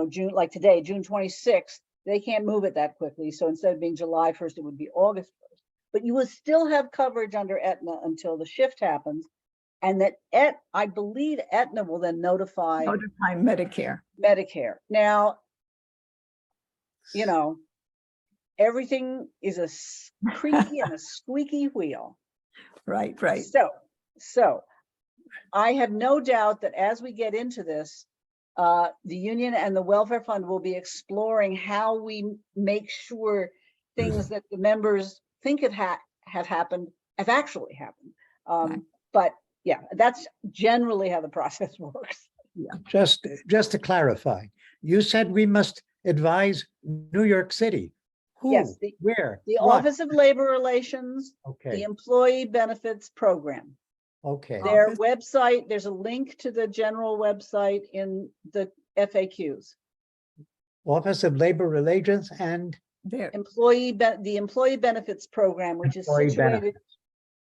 Speaker 5: June, like today, June 26th, they can't move it that quickly. So instead of being July 1st, it would be August 1st. But you will still have coverage under Aetna until the shift happens. And that I believe Aetna will then notify
Speaker 17: Medicare.
Speaker 5: Now, everything is a creaky and a squeaky wheel.
Speaker 17: Right.
Speaker 5: So I have no doubt that as we get into this, the union and the welfare fund will be exploring how we make sure things that the members think have happened have actually happened. But yeah, that's generally how the process works.
Speaker 20: Yeah. Just to clarify, you said we must advise New York City. Who?
Speaker 5: Yes.
Speaker 20: Where?
Speaker 5: The
Speaker 20: What?
Speaker 5: Office of Labor Relations, the Employee Benefits Program.
Speaker 20: Okay.
Speaker 5: Their website, there's a link to the general website in the FAQs.
Speaker 20: Office of Labor Relations and
Speaker 5: the Employee Benefits Program, which is
Speaker 20: Employee
Speaker 5: situated
Speaker 20: benefits.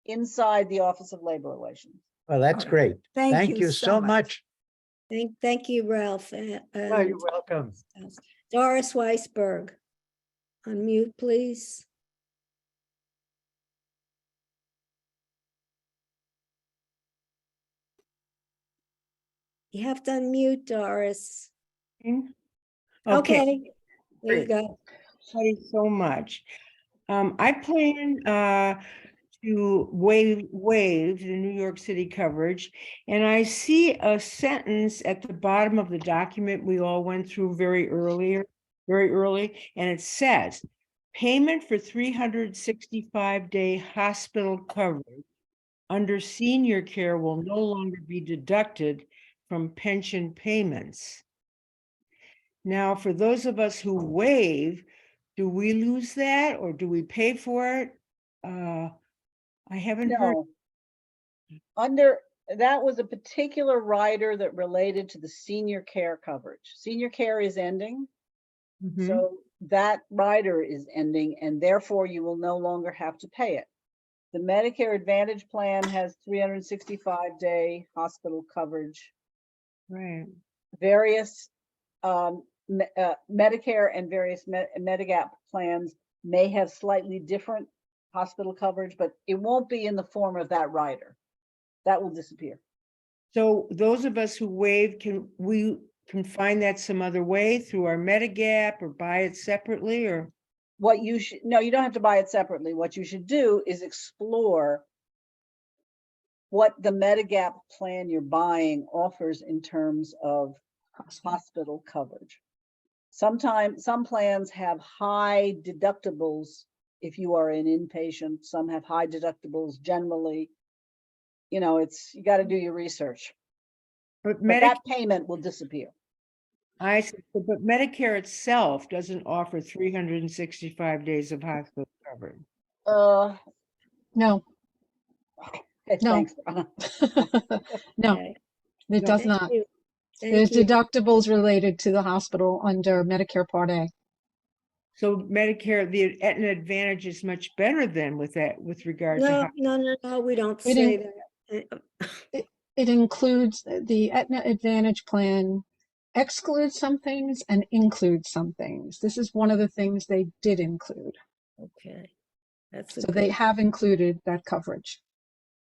Speaker 5: inside the Office of Labor Relations.
Speaker 20: Well, that's great.
Speaker 1: Thank
Speaker 20: you so much.
Speaker 1: Thank you, Ralph.
Speaker 20: Oh, you're welcome.
Speaker 1: Doris Weisberg. Unmute, please. You have to unmute, Doris. Okay. There you go.
Speaker 21: Thank you so much. I plan
Speaker 17: to waive the New York City coverage. And I see a sentence at the bottom of the document we all went through very early, and it says, payment for 365-day hospital coverage under senior care will no longer be deducted from pension payments. Now, for those of us who waive, do we lose that or do we pay for it? I haven't heard.
Speaker 5: No. That was a particular rider that related to the senior care coverage. Senior care is ending.
Speaker 17: Mhm.
Speaker 5: So that rider is ending and therefore you will no longer have to pay it. The Medicare Advantage plan has 365-day hospital coverage.
Speaker 17: Right.
Speaker 5: Various Medicare and various Medigap plans may have slightly different hospital coverage, but it won't be in the form of that rider. That will disappear.
Speaker 17: So those of us who waive, we can find that some other way through our Medigap or buy it separately, or?
Speaker 5: What you should, no, you don't have to buy it separately. What you should do is explore what the Medigap plan you're buying offers in terms of hospital coverage. Sometimes some plans have high deductibles if you are an inpatient. Some have high deductibles generally. You know, you got to do your research. But that payment will disappear.
Speaker 17: I see, but Medicare itself doesn't offer 365 days of hospital coverage.
Speaker 5: No.
Speaker 6: No.
Speaker 5: Thanks.
Speaker 6: No,
Speaker 17: Okay.
Speaker 6: it does
Speaker 17: Thank
Speaker 6: not.
Speaker 17: you.
Speaker 6: There's
Speaker 17: Thank you.
Speaker 6: deductibles related to the hospital under Medicare Part A.
Speaker 17: So Medicare, the Aetna Advantage is much better than with that, with regard to.
Speaker 1: No, we don't
Speaker 6: It
Speaker 1: say
Speaker 6: in-
Speaker 1: that.
Speaker 6: It includes the Aetna Advantage plan excludes some things and includes some things. This is one of the things they did include.
Speaker 1: Okay.
Speaker 6: So they have included that coverage.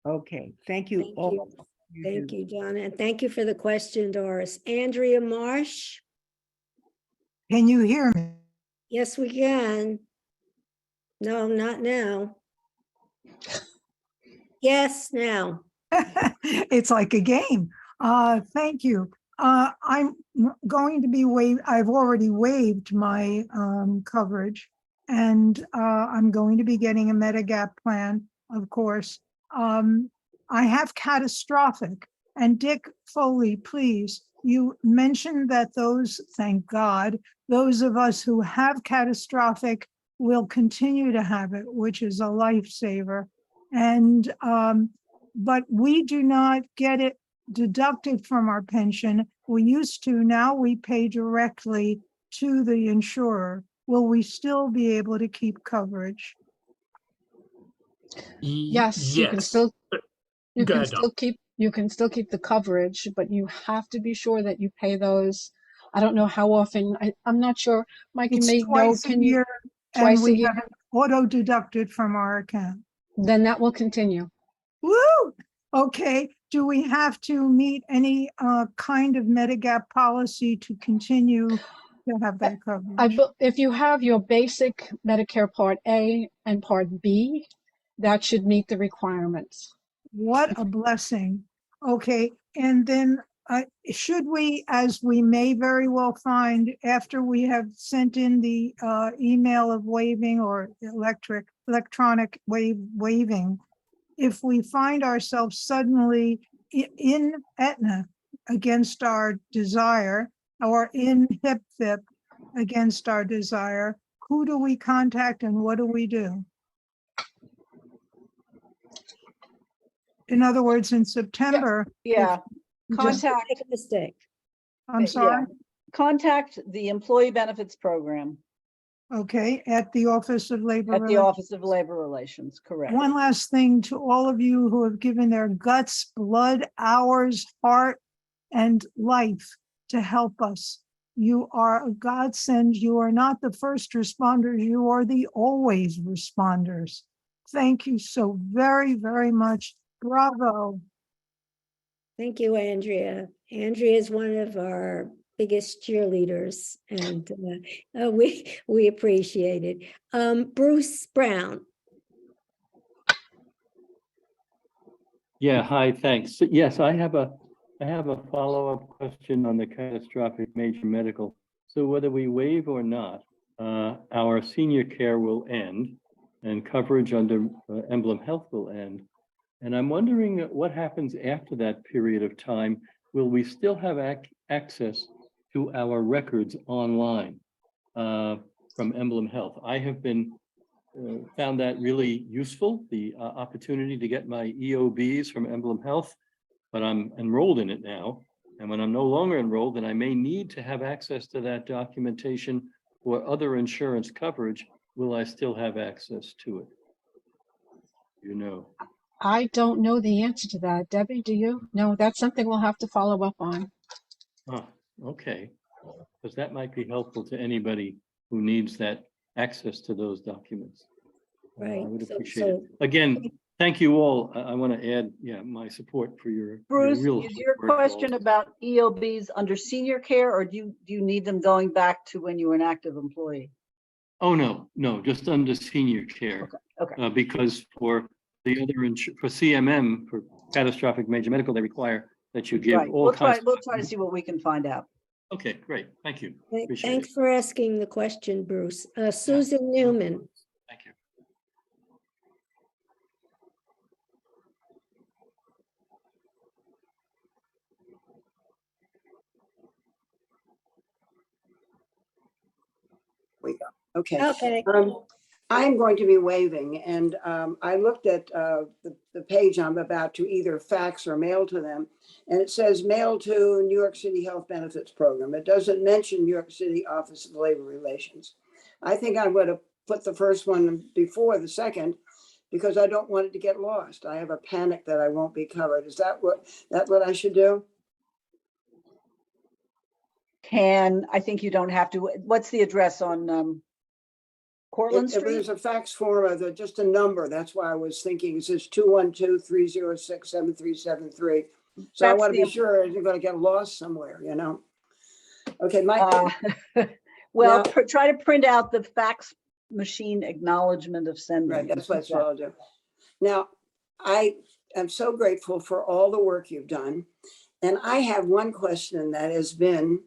Speaker 17: Okay, thank you.
Speaker 1: Thank
Speaker 17: all.
Speaker 1: you. Thank you, John. And thank you for the question, Doris. Andrea Marsh?
Speaker 9: Can you hear me?
Speaker 1: Yes, we can. No, not now. Yes, now.
Speaker 9: It's like a game. Thank you. I'm going to be I've already waived my coverage and I'm going to be getting a Medigap plan, of course. I have catastrophic, and Dick Foley, please, you mentioned that thank God, those of us who have catastrophic will continue to have it, which is a lifesaver. And but we do not get it deducted from our pension. We used to, now we pay directly to the insurer. Will we still be able to keep coverage?
Speaker 6: Yes, you can
Speaker 7: Yes.
Speaker 6: still
Speaker 7: Go ahead, Don.
Speaker 6: you can still keep the coverage, but you have to be sure that you pay those. I don't know how often. I'm not sure. Mike, you
Speaker 9: It's
Speaker 6: may know.
Speaker 9: twice a
Speaker 6: Can you
Speaker 9: year,
Speaker 6: twice
Speaker 9: and
Speaker 6: a
Speaker 9: we
Speaker 6: year?
Speaker 9: have it auto deducted from our account.
Speaker 6: Then that will continue.
Speaker 9: Woo! Okay, do we have to meet any kind of Medigap policy to continue to have that coverage?
Speaker 6: If you have your basic Medicare Part A and Part B, that should meet the requirements.
Speaker 9: What a blessing. Okay, and then should we, as we may very well find after we have sent in the email of waiving or electronic waiving, if we find ourselves suddenly in Aetna against our desire or in HIPFIP against our desire, who do we contact and what do we do? In other words, in September.
Speaker 5: Yeah,
Speaker 1: Contact. Make a mistake.
Speaker 9: I'm sorry?
Speaker 5: Contact the Employee Benefits Program.
Speaker 9: Okay, at the Office of Labor.
Speaker 5: At the Office of Labor Relations, correct.
Speaker 9: One last thing to all of you who have given their guts, blood, hours, heart, and life to help us. You are a godsend. You are not the first responders. You are the always responders. Thank you so very, very much. Bravo.
Speaker 1: Thank you, Andrea. Andrea is one of our biggest cheerleaders, and we appreciate it. Bruce Brown.
Speaker 17: Yeah, hi, thanks. So, yes, I have a follow-up question on the catastrophic major medical. So whether we waive or not, our senior care will end and coverage under Emblem Health will end. And I'm wondering what happens after that period of time. Will we still have access to our records online from Emblem Health? I have been found that really useful, the opportunity to get my EOBs from Emblem Health, but I'm enrolled in it now. And when I'm no longer enrolled, then I may need to have access to that documentation or other insurance coverage. Will I still have access to it? You know.
Speaker 6: I don't know the answer to that. Debbie, do you? No, that's something we'll have to follow up on.
Speaker 17: Oh, okay. Because that might be helpful to anybody who needs that access to those documents.
Speaker 1: Right.
Speaker 17: I would
Speaker 1: So-
Speaker 17: appreciate
Speaker 1: so-
Speaker 17: it. Again, thank you all. I want to add, my support for your
Speaker 5: Bruce,
Speaker 17: real
Speaker 5: is your
Speaker 17: work for all
Speaker 5: question
Speaker 17: of us.
Speaker 5: about EOBs under senior care, or do you need them going back to when you were an active employee?
Speaker 17: Oh, no, just under senior care.
Speaker 5: Okay.
Speaker 17: Because for the other, for CMM, for catastrophic major medical, they require that you give
Speaker 5: Right.
Speaker 17: all
Speaker 5: We'll
Speaker 17: kinds.
Speaker 5: try to see what we can find out.
Speaker 17: Okay, great. Thank you.
Speaker 1: Thank-
Speaker 17: Appreciate
Speaker 1: Thanks
Speaker 17: it.
Speaker 1: for asking the question, Bruce. Susan Newman.
Speaker 17: Thank you.
Speaker 21: We go. Okay.
Speaker 1: Okay.
Speaker 21: I'm going to be waiving, and I looked at the page I'm about to either fax or mail to them, and it says mail to New York City Health Benefits Program. It doesn't mention New York City Office of Labor Relations. I think I'm going to put the first one before the second because I don't want it to get lost. I have a panic that I won't be covered. Is that what I should do?
Speaker 5: I think you don't have to. What's the address on Cortlandt
Speaker 21: If
Speaker 5: Street?
Speaker 21: there's a fax form of just a number, that's why I was thinking it says 212-306-7373. So I
Speaker 5: That's
Speaker 21: want to
Speaker 5: the-
Speaker 21: be sure it's going to get lost somewhere, Okay,
Speaker 5: Well,
Speaker 21: Now-
Speaker 5: try to print out the fax machine acknowledgement of sending.
Speaker 21: right, that's what I'll do. Now, I am so grateful for all the work you've done. And I have one question that has been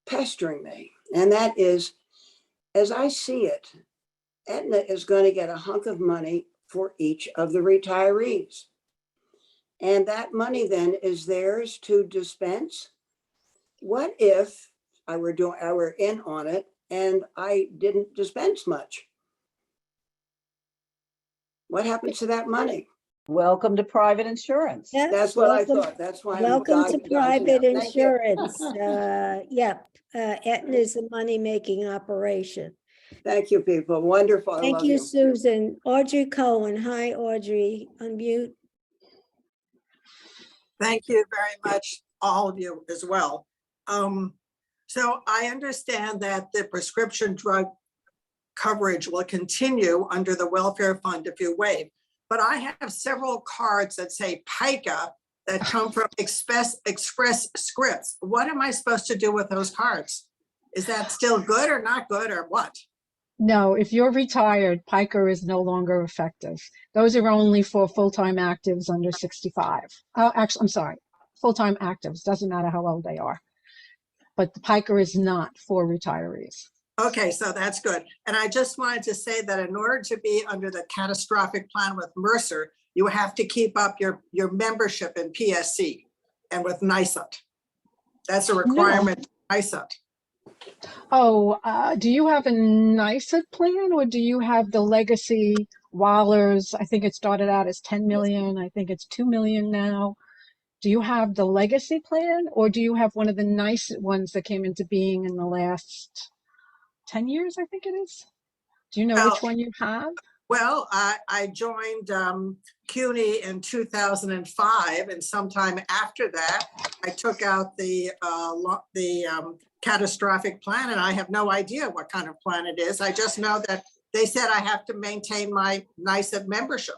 Speaker 21: pestering me, and that is, as I see it, Aetna is going to get a hunk of money for each of the retirees. And that money then is theirs to dispense. What if I were in on it and I didn't dispense much? What happens to that money?
Speaker 5: Welcome to private insurance.
Speaker 1: Yes,
Speaker 21: That's what I
Speaker 1: welcome-
Speaker 21: thought. That's why. I'm
Speaker 1: Welcome to
Speaker 21: dodging it.
Speaker 1: private
Speaker 21: Thank you.
Speaker 1: insurance. Yep, Aetna is a money-making operation.
Speaker 21: Thank you, people. Wonderful. I
Speaker 1: Thank
Speaker 21: love
Speaker 1: you, Susan. Audrey Cohen. Hi, Audrey. Unmute.
Speaker 22: Thank you very much, all of you as well. So I understand that the prescription drug coverage will continue under the welfare fund if you waive. But I have several cards that say PICA that come from Express Scripts. What am I supposed to do with those cards? Is that still good or not good or what?
Speaker 6: No, if you're retired, PICA is no longer effective. Those are only for full-time actives under 65. Actually, I'm sorry, full-time actives, doesn't matter how old they are. But the PICA is not for retirees.
Speaker 22: Okay, so that's good. And I just wanted to say that in order to be under the catastrophic plan with Mercer, you have to keep up your membership in PSC and with NISUT. That's a requirement, NISUT.
Speaker 6: Oh, do you have a NISA plan or do you have the legacy Wallers? I think it started out as 10 million. I think it's 2 million now. Do you have the legacy plan or do you have one of the nice ones that came into being in the last 10 years, I think it is? Do you know which one you have?
Speaker 22: Well, I joined CUNY in 2005, and sometime after that, I took out the catastrophic plan, and I have no idea what kind of plan it is. I just know that they said I have to maintain my NISA membership,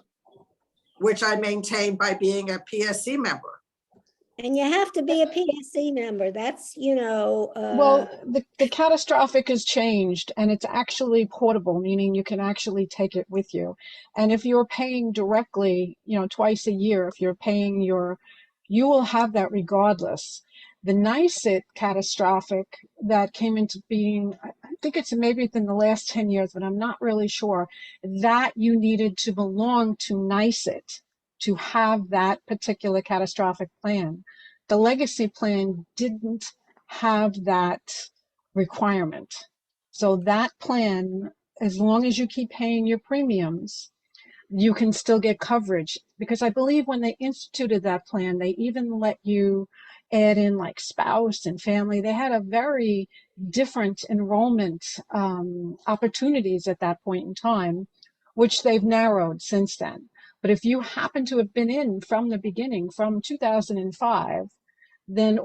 Speaker 22: which I maintain by being a PSC member.
Speaker 1: And you have to be a PSC member. That's,
Speaker 6: Well, the catastrophic has changed and it's actually portable, meaning you can actually take it with you. And if you're paying directly, twice a year, if you're paying you will have that regardless. The NICET catastrophic that came into being, I think it's maybe within the last 10 years, but I'm not really sure, that you needed to belong to NICET to have that particular catastrophic plan. The legacy plan didn't have that requirement. So that plan, as long as you keep paying your premiums, you can still get coverage. Because I believe when they instituted that plan, they even let you add in like spouse and family. They had a very different enrollment opportunities at that point in time, which they've narrowed since then. But if you happen to have been in from the beginning, from 2005, then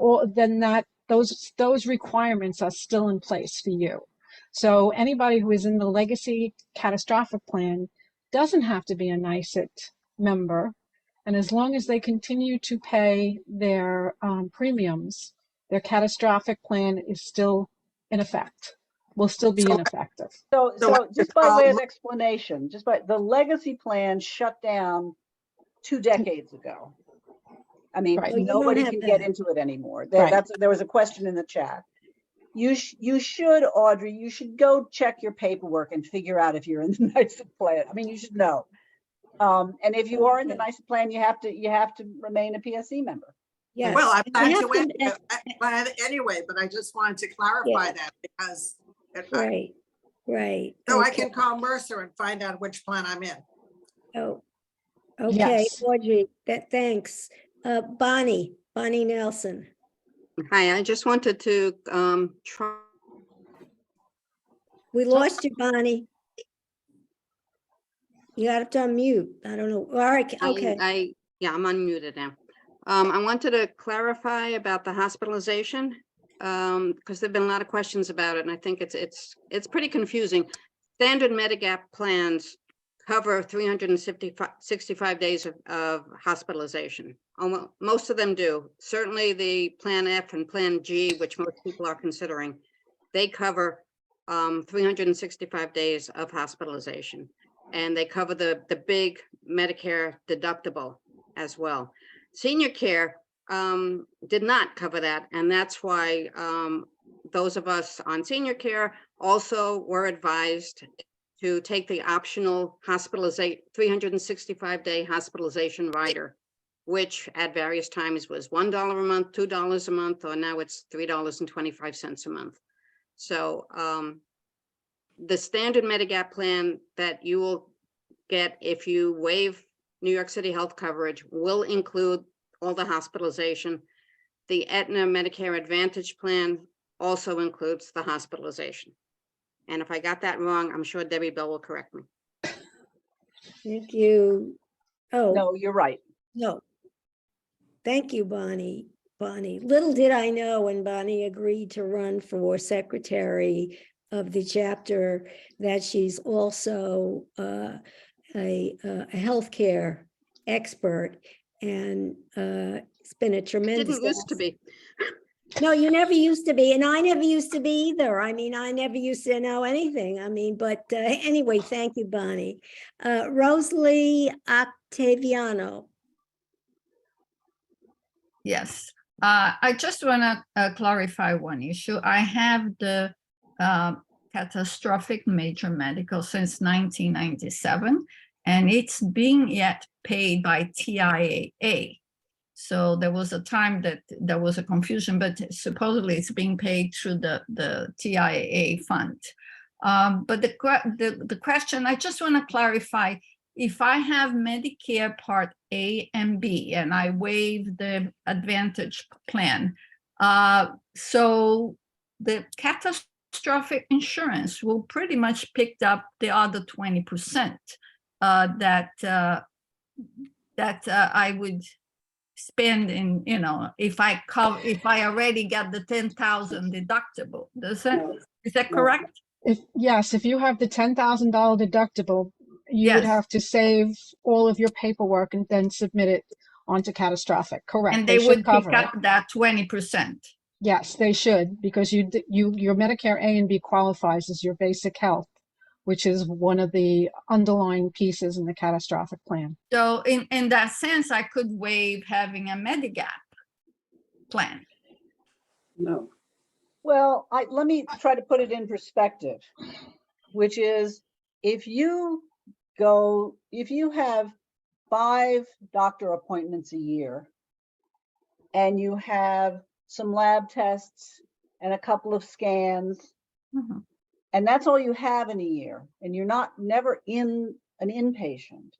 Speaker 6: those requirements are still in place for you. So anybody who is in the legacy catastrophic plan doesn't have to be a NICET member. And as long as they continue to pay their premiums, their catastrophic plan is still in effect, will still be in effective.
Speaker 5: So just by way of explanation, just by the legacy plan shut down 2 decades ago. I mean,
Speaker 1: Right. You don't
Speaker 5: nobody
Speaker 1: have
Speaker 5: can get
Speaker 1: that.
Speaker 5: into it anymore.
Speaker 1: Right.
Speaker 5: There was a question in the chat. You should, Audrey, you should go check your paperwork and figure out if you're in the NICET plan. I mean, you should know. And if you are in the NICET plan, you have to remain a PSC member.
Speaker 1: Yes.
Speaker 22: Well, I'm
Speaker 1: And you
Speaker 22: glad to
Speaker 1: have
Speaker 22: anyway, but I just wanted to clarify that because
Speaker 1: Right.
Speaker 22: so I
Speaker 1: Okay.
Speaker 22: can call Mercer and find out which plan I'm in.
Speaker 1: Oh, okay,
Speaker 6: Yes.
Speaker 1: Audrey, thanks. Bonnie Nelson.
Speaker 2: Hi, I just wanted to try.
Speaker 1: We lost you, Bonnie. You got to unmute. I don't know. All right, okay.
Speaker 2: Yeah, I'm unmuted now. I wanted to clarify about the hospitalization because there've been a lot of questions about it, and I think it's pretty confusing. Standard Medigap plans cover 365 days of hospitalization. Most of them do. Certainly the Plan F and Plan G, which most people are considering, they cover 365 days of hospitalization. And they cover the big Medicare deductible as well. Senior care did not cover that. And that's why those of us on senior care also were advised to take the optional 365-day hospitalization rider, which at various times was $1 a month, $2 a month, or now it's $3.25 a month. So the standard Medigap plan that you will get if you waive New York City health coverage will include all the hospitalization. The Aetna Medicare Advantage plan also includes the hospitalization. And if I got that wrong, I'm sure Debbie Bell will correct me.
Speaker 1: Thank you. Oh.
Speaker 5: No, you're right.
Speaker 1: No. Thank you, Bonnie. Little did I know when Bonnie agreed to run for secretary of the chapter that she's also a healthcare expert, and it's been a tremendous.
Speaker 2: Didn't used to be.
Speaker 1: No, you never used to be, and I never used to be either. I mean, I never used to know anything. I mean, but anyway, thank you, Bonnie. Rosalie Octaviano.
Speaker 4: Yes, I just want to clarify one issue. I have the catastrophic major medical since 1997, and it's being yet paid by TIAA. So there was a time that there was a confusion, but supposedly it's being paid through the TIAA fund. But the question, I just want to clarify, if I have Medicare Part A and B and I waive the Advantage plan, so the catastrophic insurance will pretty much pick up the other 20% that I would spend in, if I already got the 10,000 deductible. Is that correct?
Speaker 6: Yes, if you have the $10,000 deductible, you would have to save all of your paperwork and then submit it onto catastrophic. Correct.
Speaker 4: And they
Speaker 6: should
Speaker 4: would pick
Speaker 6: cover it.
Speaker 4: up that 20%.
Speaker 6: Yes, they should, because your Medicare A and B qualifies as your basic health, which is one of the underlying pieces in the catastrophic plan.
Speaker 4: So in that sense, I could waive having a Medigap plan.
Speaker 21: No.
Speaker 5: Well, let me try to put it in perspective, which is if you have 5 doctor appointments a year and you have some lab tests and a couple of scans, and that's all you have in a year, and you're never in an inpatient,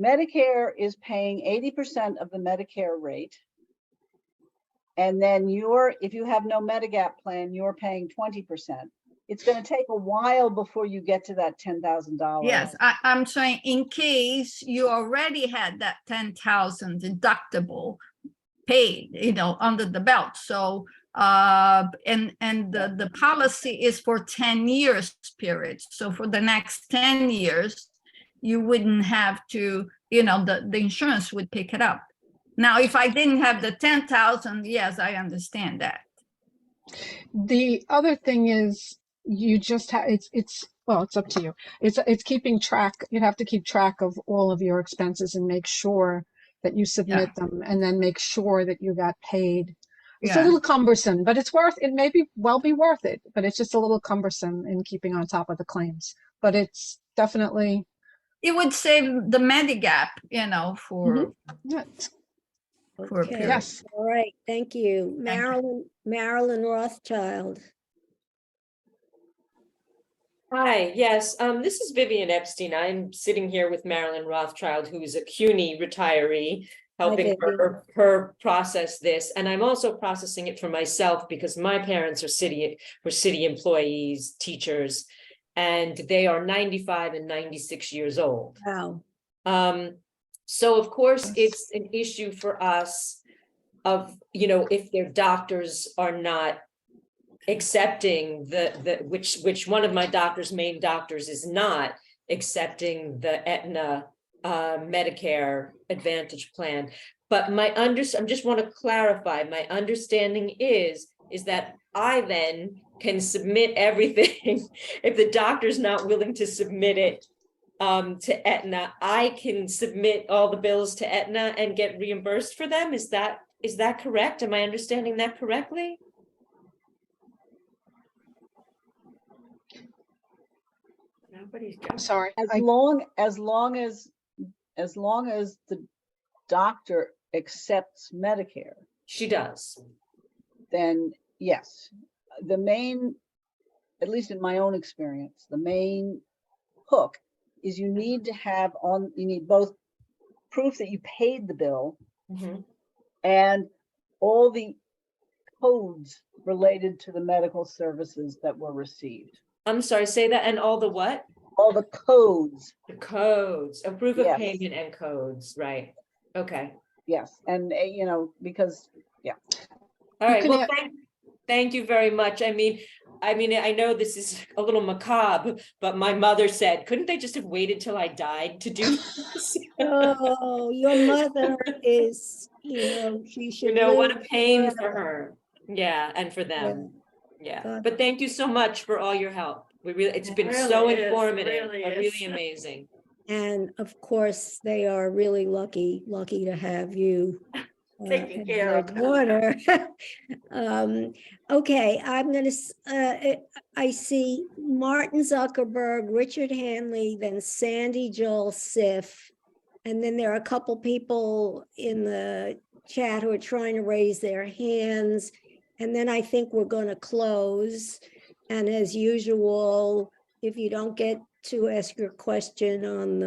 Speaker 5: Medicare is paying 80% of the Medicare rate. And then if you have no Medigap plan, you're paying 20%. It's going to take a while before you get to that $10,000.
Speaker 4: Yes, I'm saying in case you already had that 10,000 deductible paid, under the belt. So, and the policy is for 10 years period. So for the next 10 years, you wouldn't have to, the insurance would pick it up. Now, if I didn't have the 10,000, yes, I understand that.
Speaker 6: The other thing is you just have, well, it's up to you. It's keeping track. You have to keep track of all of your expenses and make sure that you submit them, and then make sure that you got paid. It's a little cumbersome, but it may well be worth it, but it's just a little cumbersome in keeping on top of the claims, but it's definitely.
Speaker 4: It would save the Medigap, for. For a
Speaker 1: Okay,
Speaker 4: period.
Speaker 6: Yes.
Speaker 1: all right, thank you.
Speaker 4: Thank you.
Speaker 1: Marilyn Rothschild.
Speaker 8: Hi, yes, this is Vivian Epstein. I'm sitting here with Marilyn Rothschild, who is a CUNY retiree, helping her process this. And I'm also processing it for myself because my parents were city employees, teachers, and they are 95 and 96 years old.
Speaker 1: Wow.
Speaker 8: So of course, it's an issue for us of, if their doctors are not accepting which one of my main doctors is not accepting the Aetna Medicare Advantage plan. But I just want to clarify, my understanding is that I then can submit everything. If the doctor's not willing to submit it to Aetna, I can submit all the bills to Aetna and get reimbursed for them. Is that correct? Am I understanding that correctly?
Speaker 6: I'm sorry.
Speaker 5: As long as the doctor accepts Medicare.
Speaker 8: She does. Then
Speaker 5: Yes, at least in my own experience, the main hook is you need both proof that you paid the bill and all the codes related to the medical services that were received.
Speaker 8: I'm sorry, say that, and all the what?
Speaker 5: All the codes.
Speaker 8: The codes, a proof of payment and codes, right? Okay.
Speaker 5: Yes, and because,
Speaker 8: All right, well, thank you very much. I mean, I know this is a little macabre, but my mother said, couldn't they just have waited till I died to do this?
Speaker 1: Oh, your mother is, she should.
Speaker 8: What a
Speaker 1: live
Speaker 8: pain
Speaker 1: forever.
Speaker 8: for her. Yeah, and for them. Yeah, but thank you so much for all your help. It's been so informative, really amazing.
Speaker 1: And of course, they are really lucky to have you.
Speaker 8: Taking care
Speaker 1: their
Speaker 8: of them.
Speaker 1: daughter. Okay, I'm gonna, I see Martin Zuckerberg, Richard Hanley, then Sandy Joel Sif. And then there are a couple people in the chat who are trying to raise their hands. And then I think we're going to close. And as usual, if you don't get to ask your question on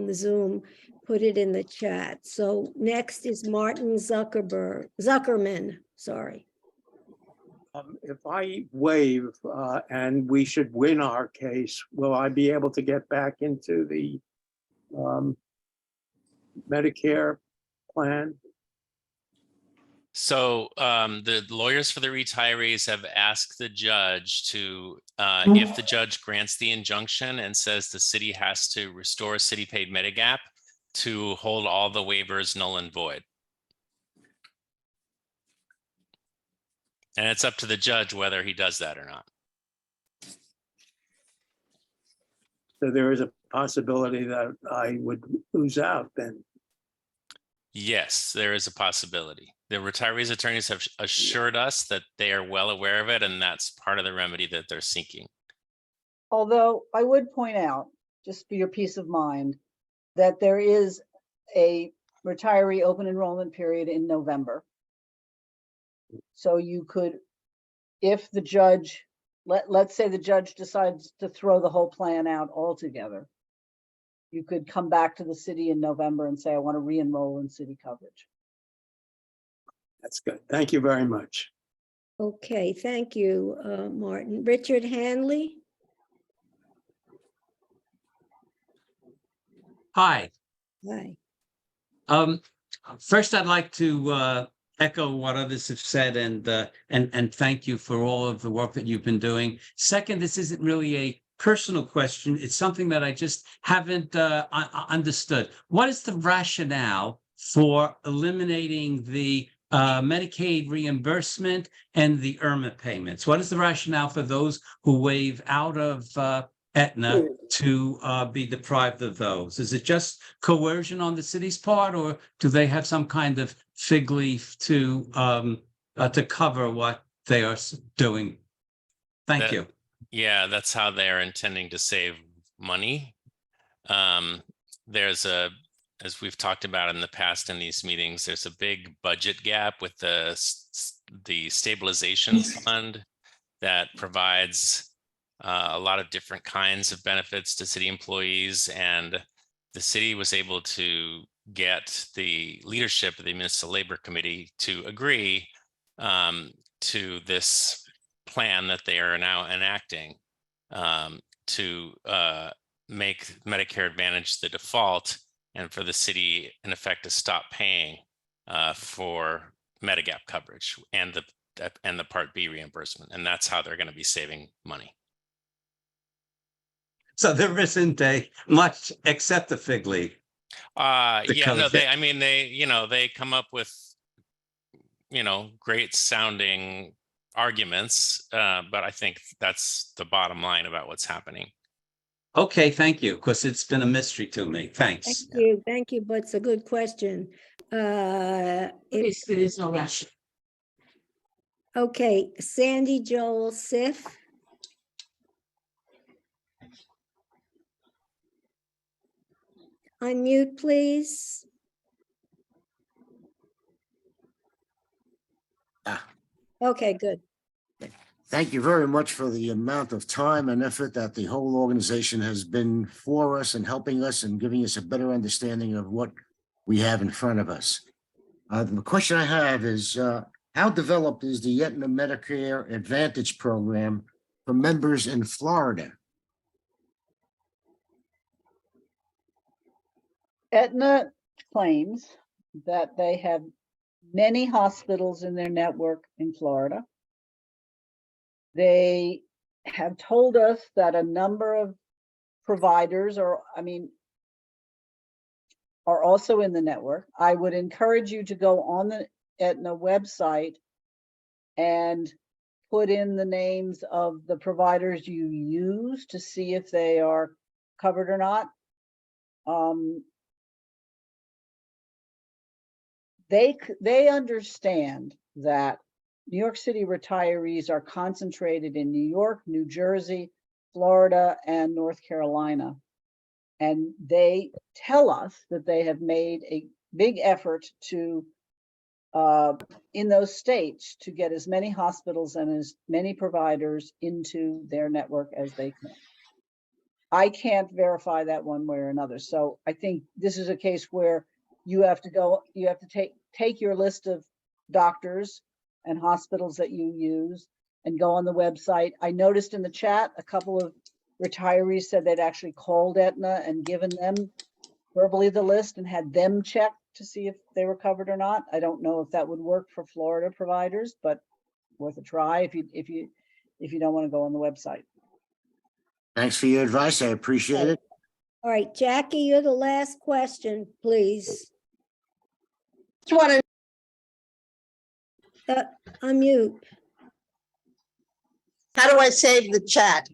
Speaker 1: the Zoom, put it in the chat. So next is Martin Zuckerman, sorry.
Speaker 10: If I waive and we should win our case, will I be able to get back into the Medicare plan?
Speaker 3: So the lawyers for the retirees have asked the judge to, if the judge grants the injunction and says the city has to restore city paid Medigap, to hold all the waivers null and void. And it's up to the judge whether he does that or not.
Speaker 10: So there is a possibility that I would lose out then.
Speaker 3: Yes, there is a possibility. The retirees' attorneys have assured us that they are well aware of it, and that's part of the remedy that they're seeking.
Speaker 5: Although I would point out, just for your peace of mind, that there is a retiree open enrollment period in November. So you could, if the judge, let's say the judge decides to throw the whole plan out altogether, you could come back to the city in November and say, I want to re-enroll in city coverage.
Speaker 10: That's good. Thank you very much.
Speaker 1: Okay, thank you, Martin. Richard Hanley?
Speaker 11: Hi.
Speaker 1: Hi.
Speaker 11: First, I'd like to echo what others have said and thank you for all of the work that you've been doing. Second, this isn't really a personal question. It's something that I just haven't understood. What is the rationale for eliminating the Medicaid reimbursement and the IRMA payments? What is the rationale for those who waive out of Aetna to be deprived of those? Is it just coercion on the city's part, or do they have some kind of fig leaf to cover what they are doing? Thank you.
Speaker 3: Yeah, that's how they're intending to save money. There's a, as we've talked about in the past in these meetings, there's a big budget gap with the stabilization fund that provides a lot of different kinds of benefits to city employees, and the city was able to get the leadership of the Municipal Labor Committee to agree to this plan that they are now enacting to make Medicare Advantage the default, and for the city, in effect, to stop paying for Medigap coverage and the Part B reimbursement, and that's how they're going to be saving money.
Speaker 11: So there isn't much except the fig leaf.
Speaker 3: Yeah, no, they come up with, great sounding arguments, but I think that's the bottom line about what's happening.
Speaker 11: Okay, thank you, because it's been a mystery to me. Thanks.
Speaker 1: Thank you, but it's a good question.
Speaker 17: There's no rush.
Speaker 1: Okay, Sandy Joel Sif. Unmute, please. Okay, good.
Speaker 12: Thank you very much for the amount of time and effort that the whole organization has been for us and helping us and giving us a better understanding of what we have in front of us. The question I have is, how developed is the Aetna Medicare Advantage program for members in Florida?
Speaker 5: Aetna claims that they have many hospitals in their network in Florida. They have told us that a number of providers are also in the network. I would encourage you to go on the Aetna website and put in the names of the providers you use to see if they are covered or not. They understand that New York City retirees are concentrated in New York, New Jersey, Florida, and North Carolina. And they tell us that they have made a big effort to, in those states, to get as many hospitals and as many providers into their network as they can. I can't verify that one way or another. So I think this is a case where you have to take your list of doctors and hospitals that you use and go on the website. I noticed in the chat, a couple of retirees said they'd actually called Aetna and given them verbally the list and had them check to see if they were covered or not. I don't know if that would work for Florida providers, but worth a try if you don't want to go on the website.
Speaker 12: Thanks for your advice. I appreciate it.
Speaker 1: All right, Jackie, you're the last question, please.
Speaker 18: Just want to,
Speaker 1: Unmute.
Speaker 18: how do I save the chat?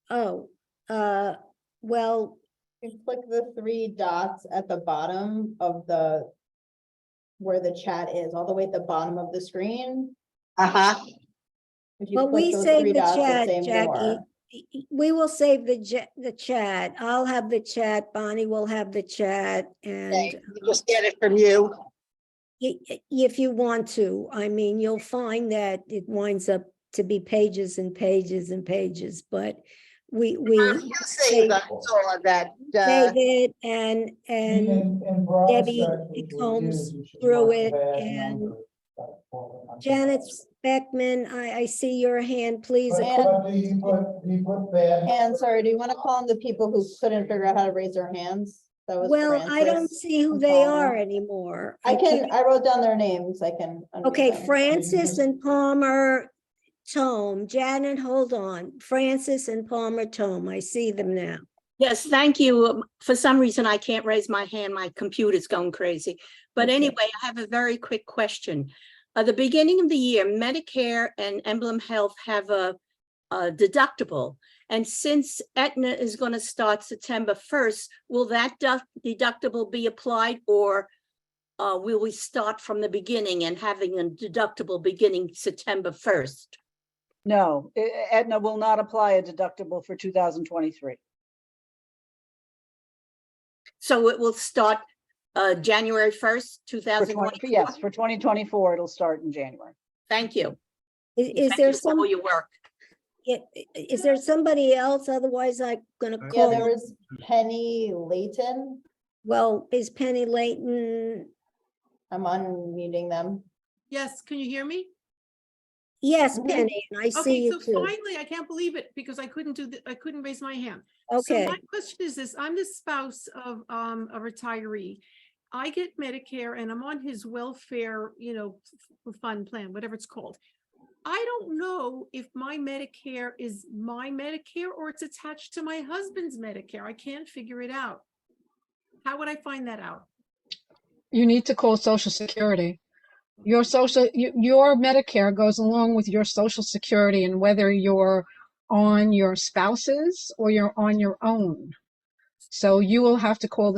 Speaker 1: Oh, well,
Speaker 13: You click the three dots at the bottom of where the chat is, all the way at the bottom of the screen.
Speaker 18: Uh-huh.
Speaker 13: If you
Speaker 1: well,
Speaker 13: click
Speaker 1: we
Speaker 13: those
Speaker 1: save
Speaker 13: three
Speaker 1: the
Speaker 13: dots, it'll
Speaker 1: chat,
Speaker 13: say
Speaker 1: Jackie.
Speaker 13: more.
Speaker 1: We will save the chat. I'll have the chat. Bonnie will have the chat, and
Speaker 18: Okay, you just get it from you.
Speaker 1: if you want to, I mean, you'll find that it winds up to be pages and pages and pages, but we
Speaker 18: You save all of that.
Speaker 1: save it, and Debbie combs through it, and Janet Beckman, I see your hand, please.
Speaker 13: And, sorry, do you want to call on the people who couldn't figure out how to raise their hands? That was
Speaker 1: Well, I don't
Speaker 13: Francis
Speaker 1: see who
Speaker 13: and
Speaker 1: they
Speaker 13: Palmer.
Speaker 1: are anymore.
Speaker 13: I wrote down their names. I can. unmute
Speaker 1: Okay,
Speaker 13: them.
Speaker 1: Francis and Palmer Tome. Janet, hold on. Francis and Palmer Tome. I see them now.
Speaker 14: Yes, thank you. For some reason, I can't raise my hand. My computer's going crazy. But
Speaker 1: Okay.
Speaker 14: anyway, I have a very quick question. At the beginning of the year, Medicare and Emblem Health have a deductible. And since Aetna is going to start September 1st, will that deductible be applied, or will we start from the beginning and having a deductible beginning September 1st?
Speaker 5: No, Aetna will not apply a deductible for 2023.
Speaker 14: So it will start January 1st,
Speaker 5: For
Speaker 14: 2024?
Speaker 5: yes, for 2024, it'll start in January.
Speaker 14: Thank you.
Speaker 1: Is
Speaker 14: Thank
Speaker 1: there
Speaker 14: you for
Speaker 1: some?
Speaker 14: all your work?
Speaker 1: Is there somebody else? Otherwise, I'm gonna
Speaker 13: Yeah,
Speaker 1: call.
Speaker 13: there was Penny Layton.
Speaker 1: Well, is Penny Layton?
Speaker 13: I'm unmuting them.
Speaker 23: Yes, can you hear me?
Speaker 1: Yes, Penny, and I see
Speaker 23: Okay,
Speaker 1: you
Speaker 23: so
Speaker 1: too.
Speaker 23: finally, I can't believe it because I couldn't I couldn't raise my hand.
Speaker 1: Okay.
Speaker 23: So my question is this, I'm the spouse of a retiree. I get Medicare and I'm on his welfare, fund plan, whatever it's called. I don't know if my Medicare is my Medicare or it's attached to my husband's Medicare. I can't figure it out. How would I find that out?
Speaker 6: You need to call Social Security. Your Medicare goes along with your Social Security, and whether you're on your spouse's or you're on your own. So you will have to call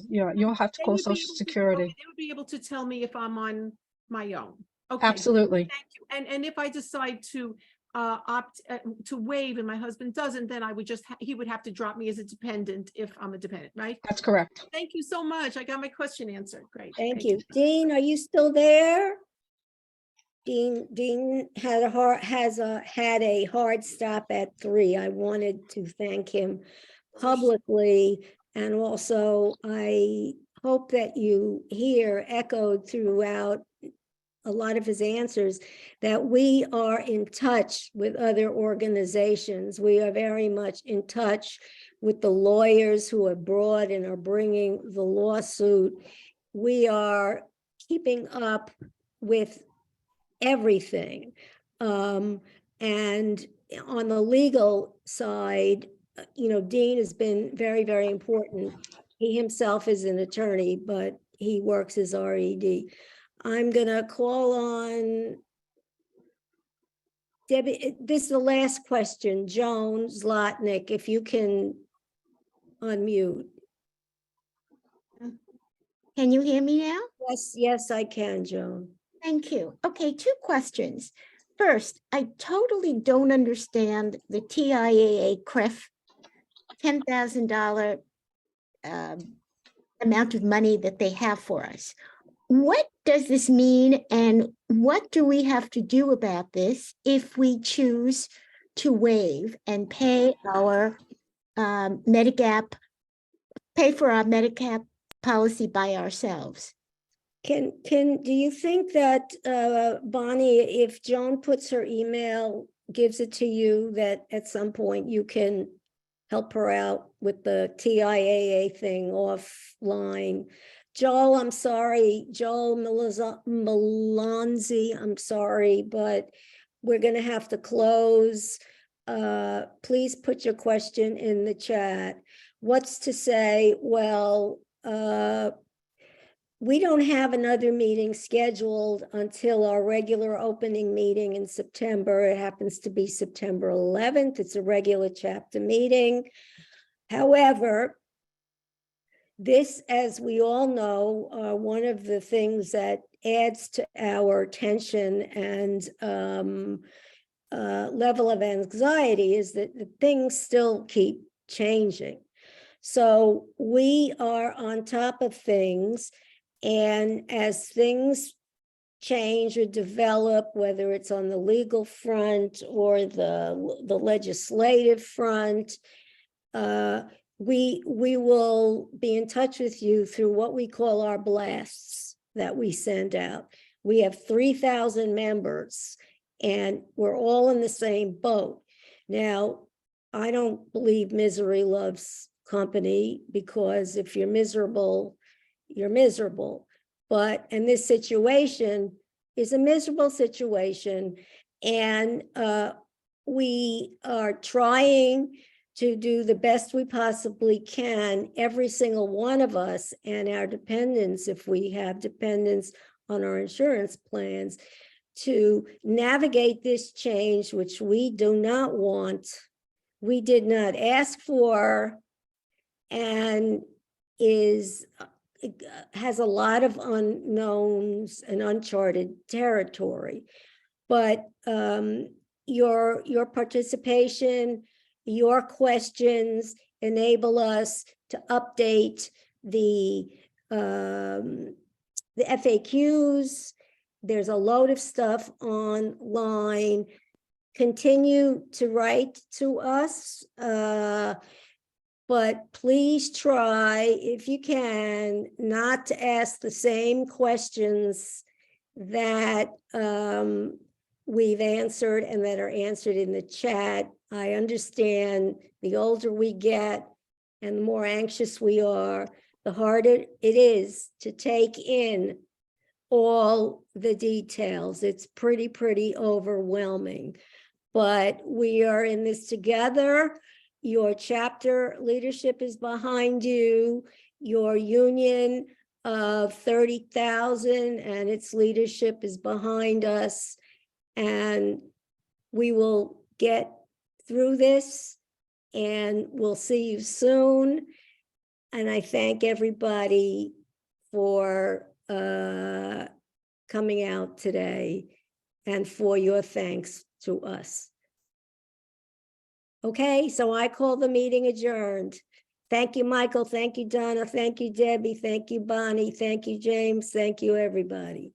Speaker 6: you'll have to call Social Security.
Speaker 23: They would be able to tell me if I'm on my own. Okay.
Speaker 6: Absolutely.
Speaker 23: Thank you. And if I decide to opt to waive and my husband doesn't, then I would he would have to drop me as a dependent if I'm a dependent, right?
Speaker 6: That's correct.
Speaker 23: Thank you so much. I got my question answered. Great.
Speaker 1: Thank you. Dean, are you still there? Dean had a hard stop at 3. I wanted to thank him publicly, and also I hope that you hear echoed throughout a lot of his answers that we are in touch with other organizations. We are very much in touch with the lawyers who are brought and are bringing the lawsuit. We are keeping up with everything. And on the legal side, Dean has been very, very important. He himself is an attorney, but he works as RED. I'm gonna call on Debbie. This is the last question. Joan Zlotnick, if you can unmute.
Speaker 24: Can you hear me now?
Speaker 1: Yes, I can, Joan.
Speaker 24: Thank you. Okay, 2 questions. First, I totally don't understand the TIAA CRIF $10,000 amount of money that they have for us. What does this mean, and what do we have to do about this if we choose to waive and pay our pay for our Medigap policy by ourselves?
Speaker 1: Do you think that, Bonnie, if Joan puts her email, gives it to you, that at some point you can help her out with the TIAA thing offline? Joel, I'm sorry, Joel Malonzi, I'm sorry, but we're gonna have to close. Please put your question in the chat. what's to say, well, we don't have another meeting scheduled until our regular opening meeting in September. It happens to be September 11th. It's a regular chapter meeting. However, this, as we all know, one of the things that adds to our tension and level of anxiety is that things still keep changing. So we are on top of things, and as things change or develop, whether it's on the legal front or the legislative front, we will be in touch with you through what we call our blasts that we send out. We have 3,000 members, and we're all in the same boat. Now, I don't believe misery loves company, because if you're miserable, you're miserable. But in this situation is a miserable situation, and we are trying to do the best we possibly can, every single one of us and our dependents, if we have dependents on our insurance plans, to navigate this change, which we do not want, we did not ask for, and has a lot of unknowns and uncharted territory. But your participation, your questions enable us to update the FAQs. There's a load of stuff online. Continue to write to us, but please try, if you can, not to ask the same questions that we've answered and that are answered in the chat. I understand the older we get and the more anxious we are, the harder it is to take in all the details. It's pretty overwhelming, but we are in this together. Your chapter leadership is behind you. Your union of 30,000 and its leadership is behind us. And we will get through this, and we'll see you soon. And I thank everybody for coming out today and for your thanks to us. Okay, so I call the meeting adjourned. Thank you, Michael. Thank you, Donna. Thank you, Debbie. Thank you, Bonnie. Thank you, James. Thank you, everybody.